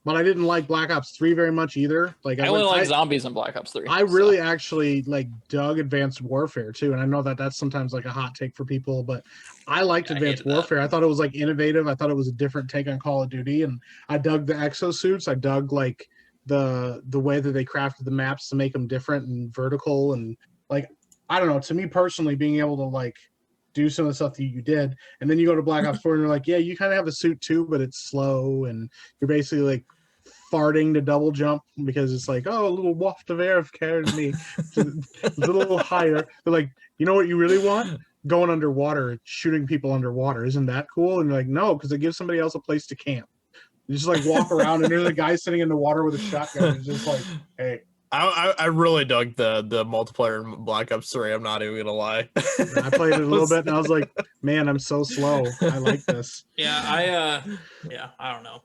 But I didn't like Black Ops 3 very much either. Like I only like zombies in Black Ops 3. I really actually like dug Advanced Warfare too, and I know that that's sometimes like a hot take for people, but I liked Advanced Warfare. I thought it was like innovative. I thought it was a different take on Call of Duty, and I dug the exosuits. I dug like the way that they crafted the maps to make them different and vertical, and like I don't know. To me personally, being able to like do some of the stuff that you did, and then you go to Black Ops 4 and you're like, yeah, you kind of have a suit too, but it's slow, and you're basically like farting to double jump because it's like, oh, a little waft of air carries me a little higher. They're like, you know what you really want? Going underwater, shooting people underwater. Isn't that cool? And you're like, no, because it gives somebody else a place to camp. You just like walk around and there's a guy sitting in the water with a shotgun. It's just like, hey. I really dug the multiplayer in Black Ops 3. I'm not even gonna lie. I played it a little bit and I was like, man, I'm so slow. I like this. Yeah, I don't know.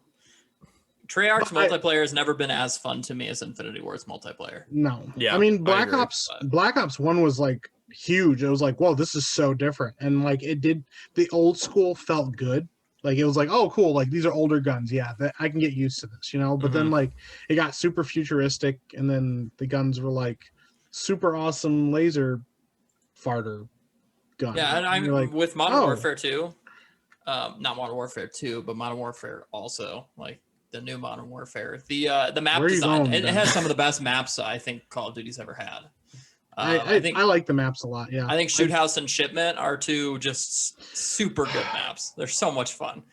Treyarch's multiplayer has never been as fun to me as Infinity Ward's multiplayer. No. Yeah. I mean, Black Ops 1 was like huge. It was like, whoa, this is so different. And like the old school felt good. Like it was like, oh, cool. Like these are older guns. Yeah, I can get used to this, you know. But then like it got super futuristic, and then the guns were like super awesome laser farter gun. Yeah, and I'm like, with Modern Warfare 2. Not Modern Warfare 2, but Modern Warfare also, like the new Modern Warfare. The map design, it has some of the best maps I think Call of Duty's ever had. I think I like the maps a lot. Yeah, I think Shoot House and Shipment are two just super good maps. They're so much fun.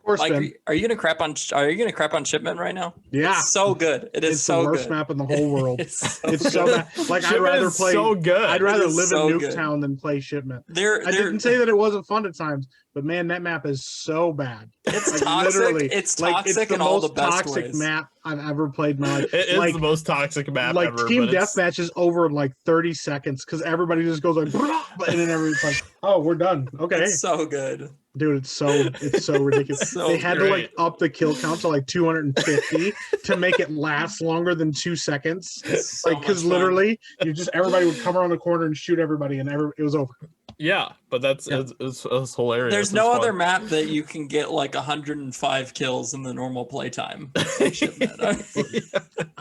Like, are you gonna crap on Shipment right now? Yeah, it's so good. It's so the worst good. map in the whole world. It's so bad. Like I'd rather play. So good. I'd rather live so in Nuketown than play Shipment. I didn't say that it wasn't fun at times, but man, that map is so bad. It's like, toxic. Literally, it's toxic it's the in all the most best toxic ways. map I've ever played in my life. It is the most toxic map like ever. Team Deathmatch is over in like 30 seconds because everybody just goes like, and then everybody's like, oh, we're done. Okay, it's so good. Dude, it's so ridiculous. They had to like up the kill count to like 250 to make it last longer than 2 seconds. So like because literally, everybody would come around the corner and shoot everybody, and it was over. Yeah, but it's hilarious. There's no other map that you can get like 105 kills in the normal playtime.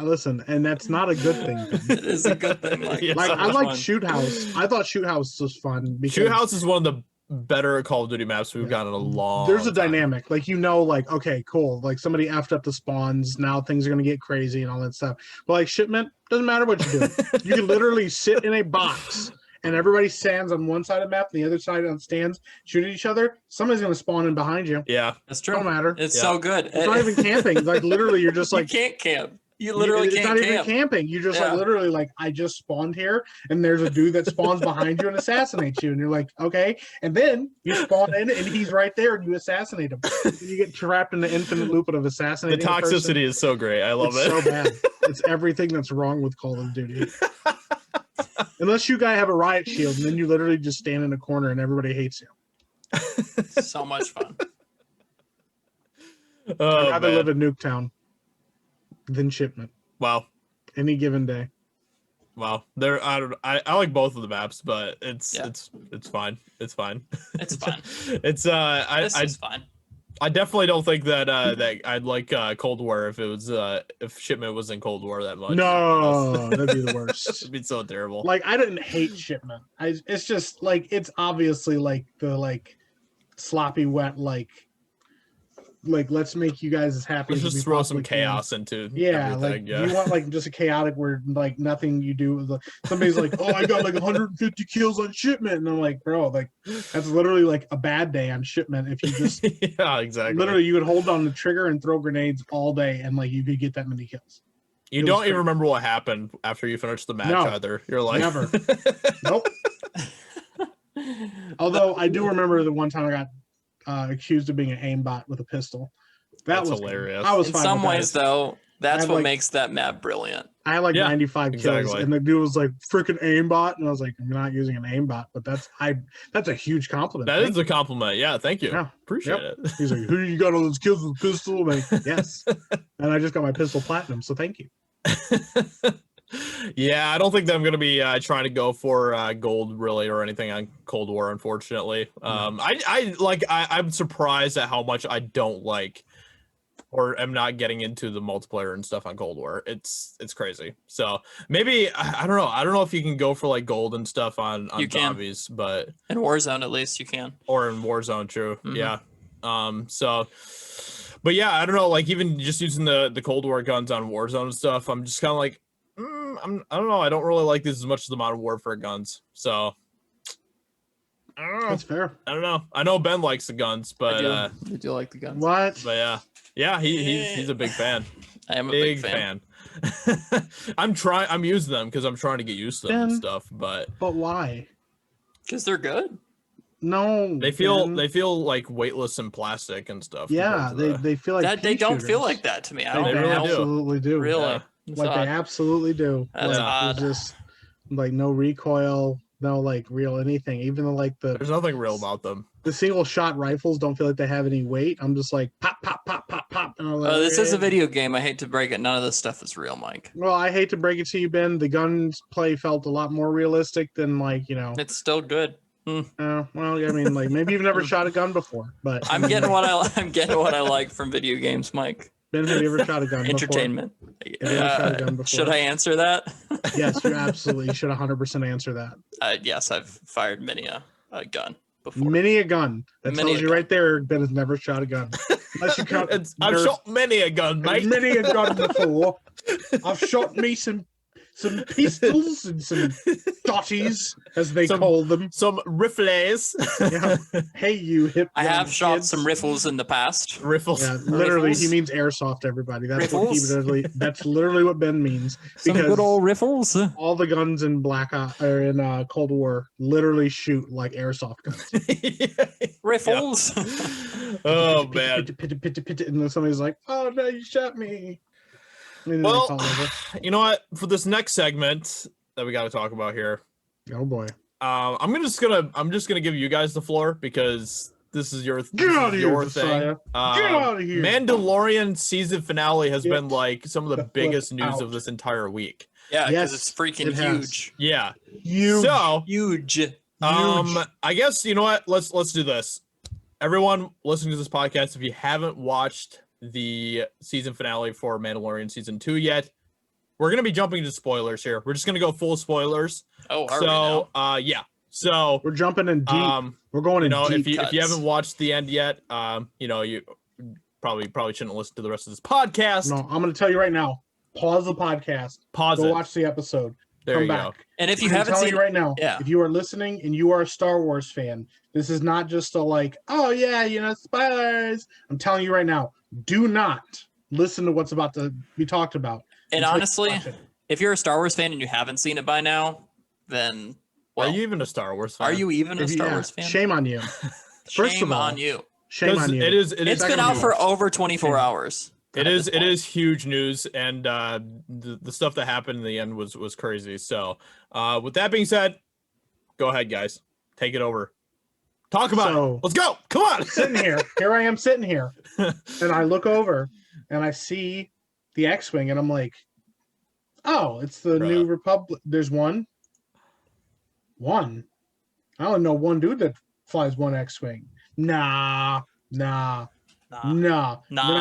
Listen, and that's not a good thing. It is a good thing. I like Shoot House. I thought Shoot House was fun. Because Shoot House is one of the better Call of Duty maps we've gotten in a long There's a time. dynamic. Like, like, okay, cool. Like somebody effed up the spawns. Now things are going to get crazy and all that stuff. But like Shipment, doesn't matter what you do. You can literally sit in a box and everybody stands on one side of the map and the other side on stands, shoot at each other. Somebody's going to spawn in behind you. Yeah. That's true. Don't matter. It's so good. It's not even camping. Like literally you're just like. You can't camp. You literally it's can't not even camp. camping. You just like literally like I just spawned here, and there's a dude that spawns behind you and assassinates you, and you're like, okay. And then you spawn in, and he's right there, and you assassinate him. And you get trapped in the infinite loop of assassinating. The toxicity is so great. I love it. So bad. It's everything that's wrong with Call of Duty. Unless you guys have a riot shield, and then you literally just stand in a corner, and everybody hates you. So much fun. I'd rather live in Nuketown than Shipment. Wow. Any given day. Well, I like both of the maps, but it's fine. It's fine. It's fine. It's It's fine. I definitely don't think that that I'd like Cold War if it was if Shipment was in Cold War that much. No, that'd be the worst. It'd be so terrible. Like, I didn't hate Shipment. It's just like, it's obviously like the like sloppy wet like let's make you guys as happy Let's as just we throw possibly some chaos into Yeah, everything. like you want like just a chaotic where like nothing you do. Somebody's like, oh, I got like 150 kills on Shipment, and I'm like, bro, like that's literally like a bad day on Shipment. If you just yeah, exactly. literally you would hold on the trigger and throw grenades all day, and like you could get that many kills. You don't even remember what happened after you finished the match either. You're like, never. Nope. Although I do remember the one time I got accused of being an aimbot with a pistol. That's was hilarious. I was in fine some with ways, that. though. That's what like, makes that map brilliant. I had like 95 kills, exactly. and the dude was like, "Freaking aimbot," and I was like, "I'm not using an aimbot," but that's a huge compliment. That is a compliment. Yeah, thank you. Yeah. Appreciate it. He's like, "Who you got all those kills with a pistol?" I'm like, yes, and I just got my pistol platinum, so thank you. Yeah, I don't think that I'm gonna be trying to go for gold really or anything on Cold War, unfortunately. I'm surprised at how much I don't like or am not getting into the multiplayer and stuff on Cold War. It's crazy. So maybe I don't know. I don't know if you can go for like gold and stuff on zombies, but in Warzone at least you can. Or in Warzone, true. Mm-hmm. Yeah. So but yeah, I don't know, like even just using the Cold War guns on Warzone and stuff, I'm just kind of like I don't know. I don't really like this as much as the Modern Warfare guns. So I don't know. That's fair. I don't know. I know Ben likes the guns, but I do like the guns. What? But yeah, he's a big fan. I am a big fan. I'm using them because I'm trying to get used to them and stuff. But why? Because they're good. No, they feel like weightless and plastic and stuff. Yeah, they feel like that. They don't feel like that to me. I don't. They really absolutely do. Really. Yeah. Like they absolutely do. That's like, odd. There's just like no recoil, no like real anything. Even like there's nothing real about them. The single shot rifles don't feel like they have any weight. I'm just like pop, pop, pop, pop, pop. And I'm like, this is a video game. I hate to break it. None of this stuff is real, Mike. Well, I hate to break it to you, Ben. The guns play felt a lot more realistic than like It's still good. Well, I mean, like maybe you've never shot a gun before, but I'm getting what I like from video games, Mike. Ben, have you ever shot a gun? Entertainment. Have you ever shot a gun before? Should I answer that? Yes, you absolutely should 100% answer that. Yes, I've fired many a gun before. Many a gun. That Many tells you right there, Ben has never shot a gun. Unless you count. I've shot many a gun, mate. Many a gun before. I've shot me some pistols and some dotties, as they call them. Some riffles. Yeah. Hey, you hip. I have shot kids. some riffles in the past. Riffles. Yeah, literally, Riffles? he means airsoft. Everybody, that's Riffles? what he literally. That's literally what Ben means. Some good old riffles. All the guns in Cold War literally shoot like airsoft guns. Riffles. Oh man. And then somebody's like, "Oh no, you shot me." Well, you know what? For this next segment that we got to talk about here, oh boy, I'm just gonna give you guys the floor because this is your get out of here, thing. Get out of here. Mandalorian season finale has been like some of the biggest news out. of this entire week. Yeah, because Yes, it's freaking it has. huge. Yeah. Huge. So Huge. I guess you know what? Let's do this. Everyone listening to this podcast, if you haven't watched the season finale for Mandalorian season 2 yet, we're gonna be jumping into spoilers here. We're just gonna go full spoilers. Oh, are we now? Yeah. So we're jumping in deep. We're going in deep. if you haven't watched the end yet, you probably shouldn't listen to the rest of this podcast. No, I'm gonna tell you right now. Pause the podcast. Pause Go it. watch the episode. There Come you back. go. And if you I'm haven't telling seen you right now, yeah. if you are listening and you are a Star Wars fan, this is not just a like, oh yeah, spoilers. I'm telling you right now, do not listen to what's about to be talked about. And until you honestly, watch it. if you're a Star Wars fan and you haven't seen it by now, then Are you even a Star Wars fan? Are you even a Star Yeah, Wars fan? Shame on you. First Shame of all, on you. Shame on you. It's It's been out for over 24 hours. It is huge news, and the stuff that happened in the end was crazy. So, with that being said, go ahead, guys, take it over. Talk about it. Let's go. Come on. Sitting here. Here I am sitting here, and I look over and I see the X-wing, and I'm like, Oh, it's the Bruh. New Republic. There's one. One. I only know one dude that flies one X-wing. Nah. Then I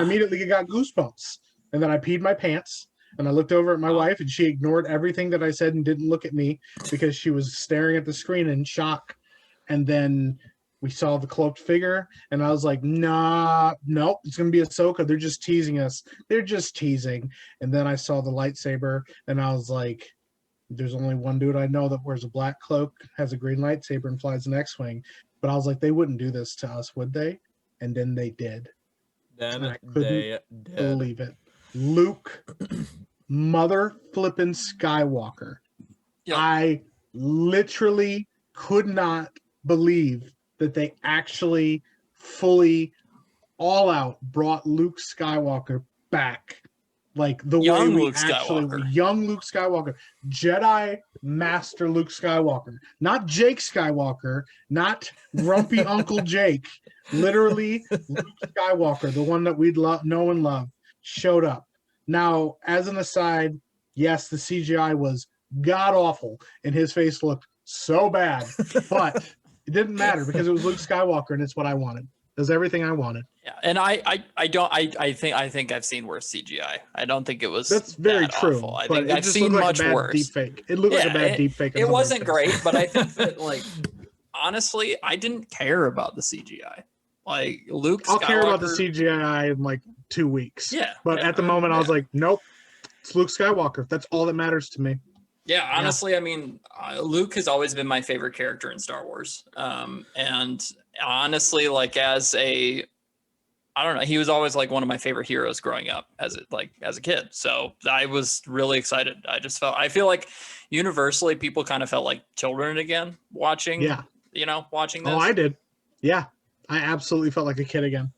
immediately got goosebumps, and then I peed my pants, and I looked over at my wife, and she ignored everything that I said and didn't look at me because she was staring at the screen in shock. And then we saw the cloaked figure, and I was like, nah, nope, it's gonna be Ahsoka. They're just teasing us. They're just teasing. And then I saw the lightsaber, and I was like, there's only one dude I know that wears a black cloak, has a green lightsaber, and flies an X-wing. But I was like, they wouldn't do this to us, would they? And then they did. Then I couldn't they did. believe it. Luke, mother flippin' Skywalker. Yep. I literally could not believe that they actually fully all out brought Luke Skywalker back. Like the Young way we Luke actually Skywalker. young Luke Skywalker, Jedi Master Luke Skywalker, not Jake Skywalker, not grumpy Uncle Jake. Literally, Luke Skywalker, the one that we'd know and love, showed up. Now, as an aside, yes, the CGI was god awful, and his face looked so bad, but it didn't matter because it was Luke Skywalker, and it's what I wanted. It was everything I wanted. Yeah, and I think I've seen worse CGI. I don't think it was. That's very that true. Awful. I but think it I've just seen looked like much a bad worse. deep fake. It looked like a bad deep fake. It wasn't great, but I think that like honestly, I didn't care about the CGI. Like Luke Skywalker. I'll care about the CGI in like 2 weeks. Yeah, But yeah, at the moment, I was like, nope, it's Luke Skywalker. That's all that matters to me. Yeah, honestly, I mean, Luke has always been my favorite character in Star Wars. And honestly, like I don't know, he was always like one of my favorite heroes growing up as a kid. So I was really excited. I feel like universally people kind of felt like children again watching. Yeah. Watching this. Oh, I did. Yeah, I absolutely felt like a kid again.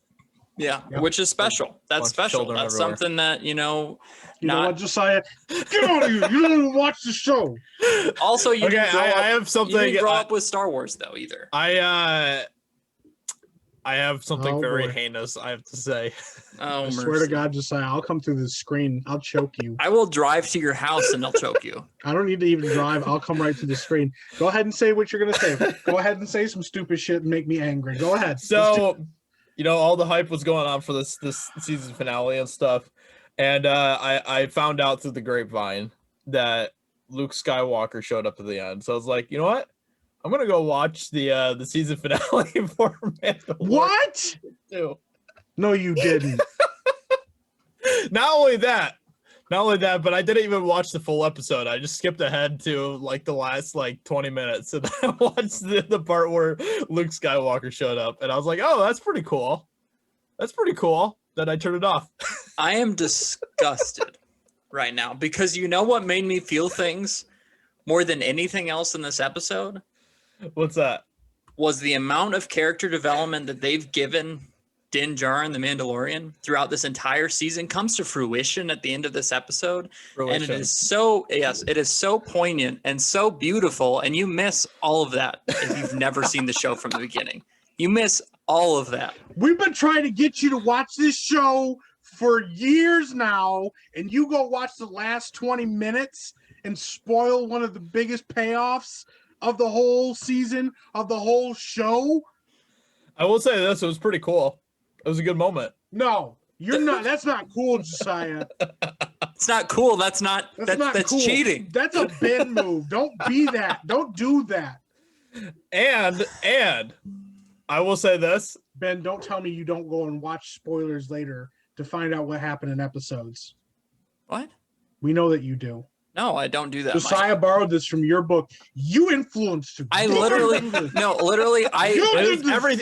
Yeah, Yep. Which is special. That's special. That's everywhere. something that, You know what, Josiah? Get out of here. You don't even watch the show. Also, you Okay, didn't grow up, I have something. You didn't grow up with Star Wars, though, either. I have something very boy. heinous I have to say. Oh, I swear to God, Josiah, I'll come through the screen. I'll choke you. I will drive to your house and I'll choke you. I don't need to even drive. I'll come right to the screen. Go ahead and say what you're going to say. Go ahead and say some stupid shit and make me angry. Go ahead. So, all the hype was going on for this season finale and stuff. And I found out through the grapevine that Luke Skywalker showed up at the end. So I was like, you know what? I'm gonna go watch the season finale for Mandalorian. What? Too. No, you didn't. Not only that, but I didn't even watch the full episode. I just skipped ahead to like the last 20 minutes, and I watched the part where Luke Skywalker showed up, and I was like, "Oh, that's pretty cool. That's pretty cool." Then I turned it off. I am disgusted right now because you know what made me feel things more than anything else in this episode? What's that? Was the amount of character development that they've given Din Djarin, the Mandalorian, throughout this entire season comes to fruition at the end of this episode. And it is so poignant and so beautiful. And you miss all of that if you've never seen the show from the beginning. You miss all of that. We've been trying to get you to watch this show for years now, and you go watch the last 20 minutes and spoil one of the biggest payoffs of the whole season, of the whole show. I will say this, it was pretty cool. It was a good moment. No, you're not. That's not cool, Josiah. It's not cool. That's cool. Cheating. That's a Ben move. Don't be that. Don't do that. And I will say this. Ben, don't tell me you don't go and watch spoilers later to find out what happened in episodes. What? We know that you do. No, I don't do that. Josiah borrowed this from your book. You influenced him.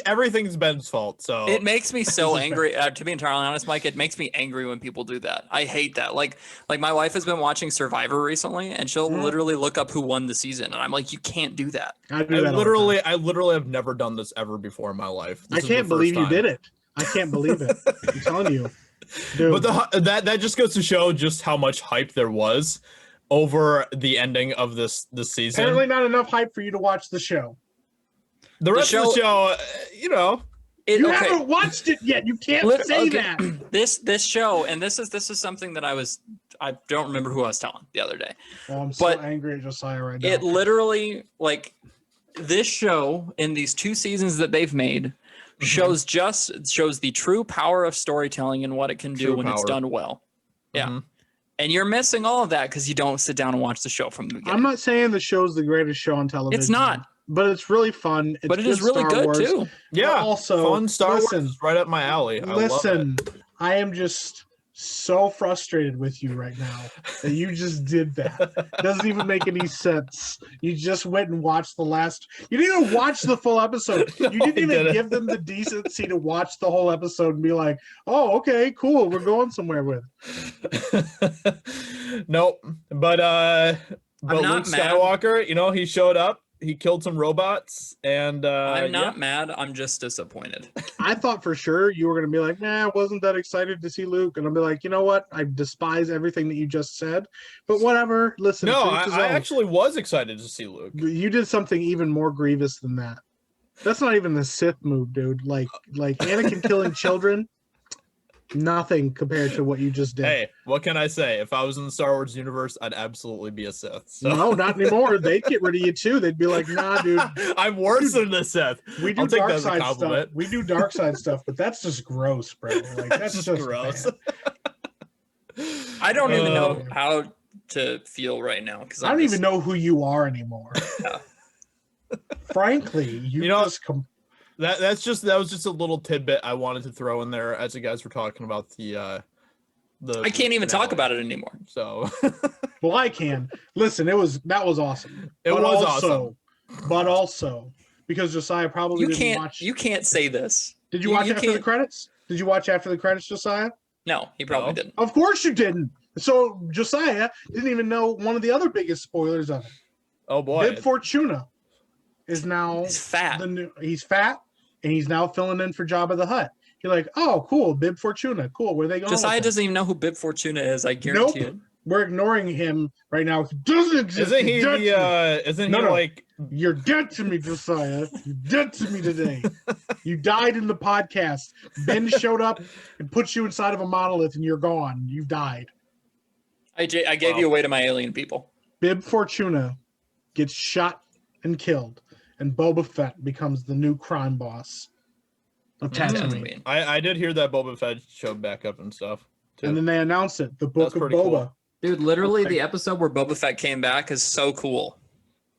Everything's Ben's fault. So it makes me so angry. To be entirely honest, Mike, it makes me angry when people do that. I hate that. Like my wife has been watching Survivor recently, and she'll literally look up who won the season, and I'm like, you can't do that. I literally have never done this ever before in my life. I can't believe you did it. I can't believe it. I'm telling you. Dude. But that just goes to show just how much hype there was over the ending of this season. Apparently not enough hype for you to watch the show. The rest of the show, you haven't watched it yet. You can't say that. This show, and this is something that I don't remember who I was telling the other day. Oh, I'm so angry at Josiah right now. It literally, like, this show in these 2 seasons that they've made shows the true power of storytelling and what it can do when it's done well. Yeah. And you're missing all of that because you don't sit down and watch the show from the beginning. I'm not saying the show's the greatest show on television. It's not. But it's really fun. It's but it is really Star good Wars. too. Yeah. Also, fun Star Wars is right up my alley. Listen, I am just so frustrated with you right now that you just did that. Doesn't even make any sense. You just went and watched the last. You didn't even watch the full episode. You didn't even give them the decency to watch the whole episode and be like, "Oh, okay, cool. We're going somewhere with it." Nope. But Luke Skywalker, you know, he showed up. He killed some robots, and I'm not mad. I'm just disappointed. I thought for sure you were going to be like, nah, I wasn't that excited to see Luke. And I'll be like, you know what? I despise everything that you just said, but whatever. Listen. No, I actually was excited to see Luke. You did something even more grievous than that. That's not even the Sith move, dude. Like Anakin killing children. Nothing compared to what you just did. Hey, what can I say? If I was in the Star Wars universe, I'd absolutely be a Sith. So. No, not anymore. They'd get rid of you too. They'd be like, nah, dude. I'm worse than the Sith. We do dark side stuff. We do dark side stuff, but that's just gross, bro. Like that's just gross. I don't even know how to feel right now because I don't even know who you are anymore. Yeah. Frankly, you know, just that was just a little tidbit I wanted to throw in there as you guys were talking about the I can't even talk about it anymore. So well, I can. Listen, that was awesome. Awesome. But also because Josiah probably didn't watch. You can't say this. Did you watch after the credits? Did you watch after the credits, Josiah? No, he probably didn't. Of course you didn't. So Josiah didn't even know one of the other biggest spoilers of it. Oh boy. Bib Fortuna is now fat. He's fat and he's now filling in for Jabba the Hutt. You're like, oh, cool, Bib Fortuna, cool. Where are they going? Josiah doesn't even know who Bib Fortuna is. I guarantee it. We're ignoring him right now. He doesn't exist. Isn't he like? You're dead to me, Josiah. You're dead to me today. You died in the podcast. Ben showed up and put you inside of a monolith, and you're gone. You died. I gave you away to my alien people. Bib Fortuna gets shot and killed, and Boba Fett becomes the new crime boss of Tatooine. I did hear that Boba Fett showed back up and stuff. Too. And then they announced it, the Book of Boba. Cool. Dude, literally the episode where Boba Fett came back is so cool.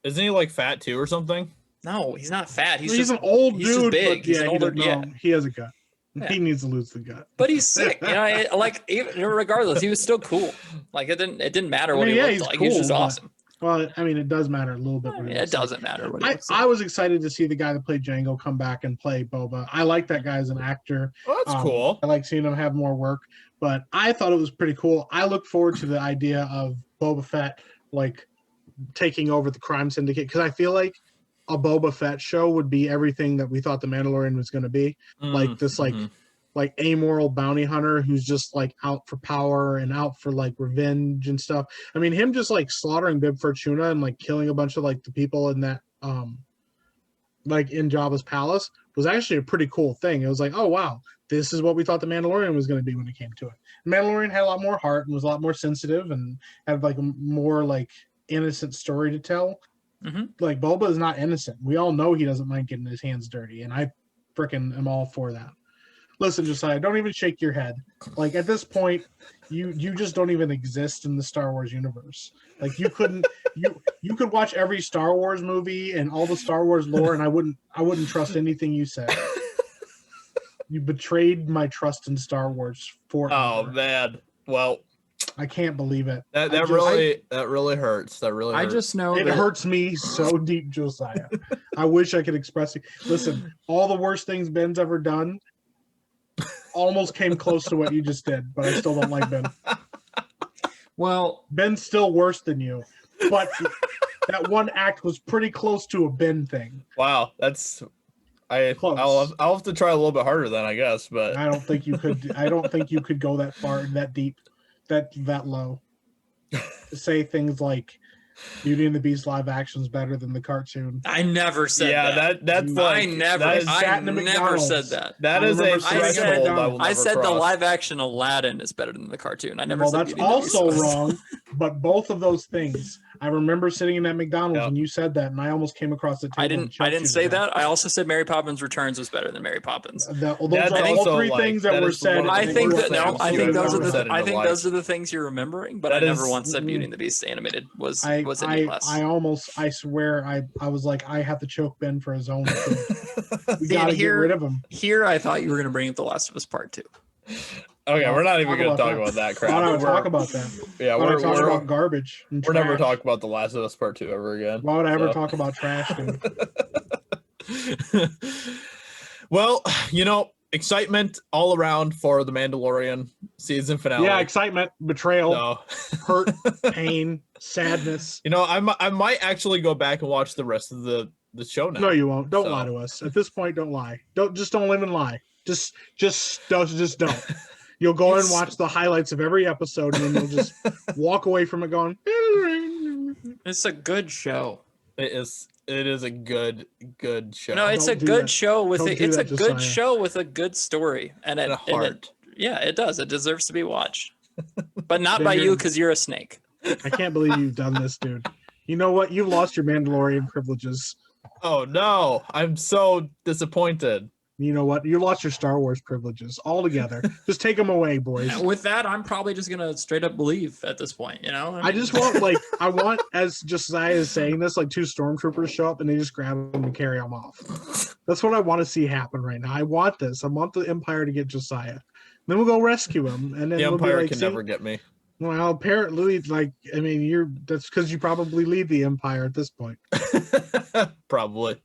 Isn't he like fat too or something? No, he's not fat. He's an old dude. He's just big. But he's an older. He has a gut. Yeah. He needs to lose the gut. But he's sick. You know, even regardless, he was still cool. Like it didn't matter what he looked like. Cool, he was just awesome. Well, I mean, it does matter a little bit. It doesn't matter. I was excited to see the guy that played Django come back and play Boba. I like that guy as an actor. Oh, that's cool. I like seeing him have more work, but I thought it was pretty cool. I look forward to the idea of Boba Fett like taking over the crime syndicate because I feel like a Boba Fett show would be everything that we thought the Mandalorian was going to be. Like this, like amoral bounty hunter who's just like out for power and out for like revenge and stuff. I mean, him just like slaughtering Bib Fortuna and like killing a bunch of like the people in that like in Jabba's palace was actually a pretty cool thing. It was like, oh wow, this is what we thought the Mandalorian was going to be when it came to it. The Mandalorian had a lot more heart and was a lot more sensitive and had like a more like innocent story to tell. Like Boba is not innocent. We all know he doesn't mind getting his hands dirty, and I freaking am all for that. Listen, Josiah, don't even shake your head. Like at this point, you just don't even exist in the Star Wars universe. Like you couldn't you could watch every Star Wars movie and all the Star Wars lore, and I wouldn't trust anything you said. You betrayed my trust in Star Wars forever. Oh man. Well, I can't believe it. That really hurts. That really hurts. I just know it hurts me so deep, Josiah. I wish I could express it. Listen, all the worst things Ben's ever done almost came close to what you just did, but I still don't like Ben. Well, Ben's still worse than you, but that one act was pretty close to a Ben thing. Wow, I'll have to try a little bit harder then, I guess, but I don't think you could. I don't think you could go that far, that deep, that low. To say things like, Beauty and the Beast live action is better than the cartoon. I never said that. that's like I never sat in never McDonald's. said that. that is a remember sitting at threshold I will never I said the cross. live action Aladdin is better than the cartoon. I never Well, said that's Beauty and the Beast also was. wrong. But both of those things, I remember sitting in that McDonald's Yep. when you said that, and I almost came across the table. I and didn't choked you to say death. that. I also said Mary Poppins Returns was better than Mary Poppins. Those That's are all also, three like, things that that were is said. one of I the think worst that no, things I you think have those are ever the said in I your think life. those are the things you're remembering, but That I never is- once said Beauty and the Beast animated was I any less. I swear I was like, I have to choke Ben for his own food. We See, gotta and get rid of him. Here, I thought you were going to bring up The Last of Us Part 2. Okay, we're not even Talk going to about talk that. about that I crap. don't talk about that. Yeah, Why would I talk we're about garbage? And we're never trash? talking about The Last of Us Part 2 ever again. Why would I ever So. talk about trash, dude? Well, excitement all around for the Mandalorian season finale. Yeah, excitement, betrayal, So, hurt, pain, sadness. I might actually go back and watch the rest of the show now. No, you won't. Don't So. lie to us. At this point, don't lie. Don't even lie. Just don't. You'll go and watch the highlights of every episode, and then you'll just walk away from it going. It's a good show. It is a good show. No, it's Don't a do good that. show with Don't a, do it's a that, good Josiah. show with a good story and and a heart. yeah, it does. It deserves to be watched, but not Then by you're- you because you're a snake. I can't believe you've done this, dude. You know what? You've lost your Mandalorian privileges. Oh no, I'm so disappointed. You know what? You lost your Star Wars privileges altogether. Just take them away, boys. With that, I'm probably just gonna straight up believe at this point. I just want, I want, as Josiah is saying this, like 2 stormtroopers show up and they just grab them and carry them off. That's what I want to see happen right now. I want this. I want the Empire to get Josiah. Then we'll go rescue him, and then The we'll be Empire like, can "See?" never get me. Well, apparently, that's because you probably lead the Empire at this point. Probably.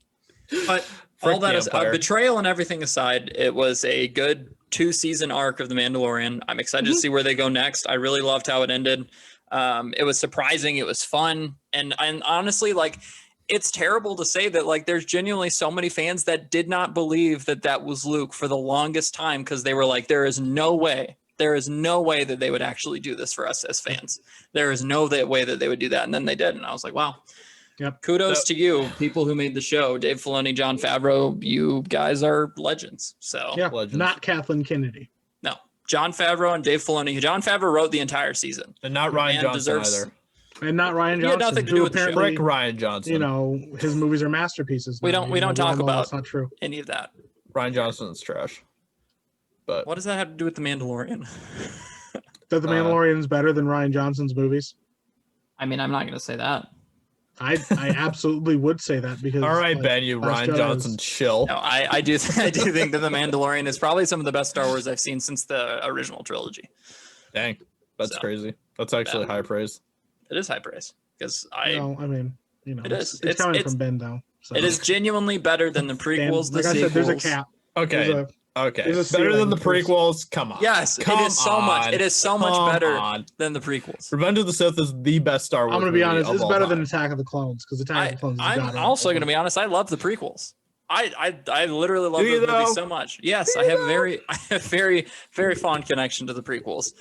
But Frick all that the is Empire. betrayal and everything aside, it was a good 2-season arc of The Mandalorian. I'm excited to see where they go next. I really loved how it ended. It was surprising. It was fun. And honestly, it's terrible to say that there's genuinely so many fans that did not believe that was Luke for the longest time because they were like, there is no way that they would actually do this for us as fans. There is no way that they would do that. And then they did. And I was like, wow. Yep. Kudos to you, people who made the show. Dave Filoni, Jon Favreau, you guys are legends. So Yeah, Legends. not Kathleen Kennedy. no, Jon Favreau and Dave Filoni. Jon Favreau wrote the entire season. And not Ryan Man Johnson deserves- either. And not Ryan He had Johnson, nothing to who do with the show. apparently, Frick Ryan Johnson. his movies are masterpieces. We now, don't all talk know about- that's not true. Any of that. Ryan Johnson's trash. But What does that have to do with the Mandalorian? That the Mandalorian is better than Ryan Johnson's movies. I mean, I'm not going to say that. I absolutely would say that because. all right, Ben, you Last Ryan Jedi Johnson, was- chill. No, I do think that the Mandalorian is probably some of the best Star Wars I've seen since the original trilogy. Dang, that's So, crazy. That's actually high praise. It is high praise because It it's is. coming It's- from Ben though. So. it is genuinely better than the prequels, Like the I sequels. said, there's a cap. Okay, There's okay. there's a Better than the ceiling. prequels. Come on. Yes, Come it is so much. on. It is so much Come better on. than the prequels. Revenge of the Sith is the best Star Wars. I'm gonna be movie honest. of It's all better than time. Attack of the Clones because Attack of the Clones. I'm also going to be honest. I love the prequels. I literally love Do you, those movies though? so much. Yes, Do I you, have though? very fond connection to the prequels.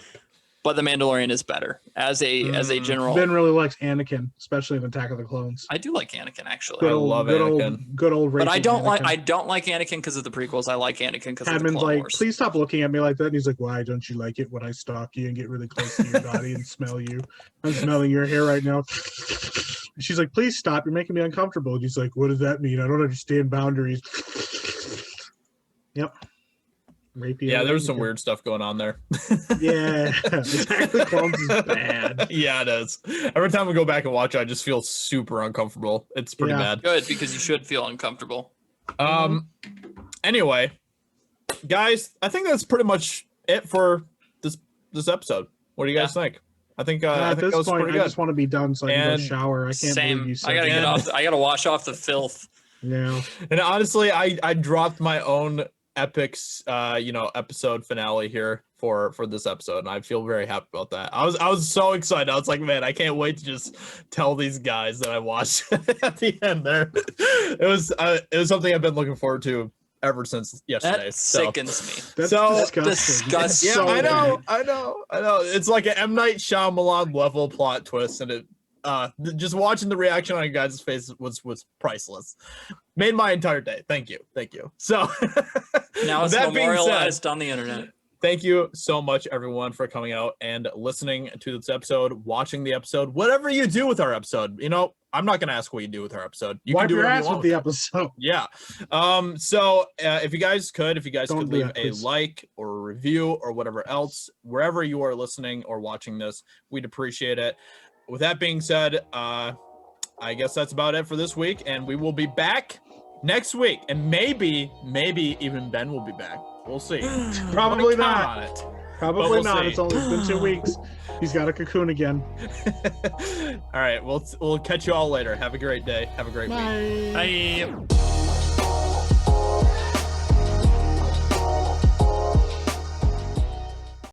But the Mandalorian is better as a general. Ben really likes Anakin, especially in Attack of the Clones. I do like Anakin actually. I love Anakin. Good old. But I racing don't like Anakin. Anakin because of the prequels. I like Anakin because of the Padman's Clone like, Wars. please stop looking at me like that. And he's like, why don't you like it when I stalk you and get really close to your body and smell you? I'm smelling your hair right now. She's like, please stop. You're making me uncomfortable. And he's like, what does that mean? I don't understand boundaries. Yep. Rapey Yeah, there was some Anakin. weird stuff going on there. Yeah. Attack of the Clones is bad. Yeah, it is. Every time we go back and watch it, I just feel super uncomfortable. It's pretty Yeah. bad. Good because you should feel uncomfortable. Anyway, guys, I think that's pretty much it for this episode. What do you guys think? I think I At think this that was point, pretty I good. just want to be done so I can And go shower. I can't believe you Same. said I gotta that. get off. I gotta wash off the filth. Yeah. And honestly, I dropped my own epics episode finale here for this episode, and I feel very happy about that. I was so excited. I was like, man, I can't wait to just tell these guys that I watched at the end there. It was something I've been looking forward to ever since yesterday. That So- sickens me. That's So disgusting. disgusting. yeah, So I know, bad. I know. It's like an M. Night Shyamalan level plot twist, and just watching the reaction on your guys' face was priceless. Made my entire day. Thank you. So now it's that being memorialized said, on the internet. thank you so much, everyone, for coming out and listening to this episode, watching the episode, whatever you do with our episode. I'm not going to ask what you do with our episode. You Wipe can do your whatever ass you want with the episode. Yeah. So if you guys could Don't leave do that, a please. like or a review or whatever else, wherever you are listening or watching this, we'd appreciate it. With that being said, I guess that's about it for this week, and we will be back next week, and maybe even Ben will be back. We'll see. Probably Count not. on it. Probably we'll not. see. It's been 2 weeks. He's got a cocoon again. All right, we'll catch you all later. Have a great day. Have a great week. Bye. Bye.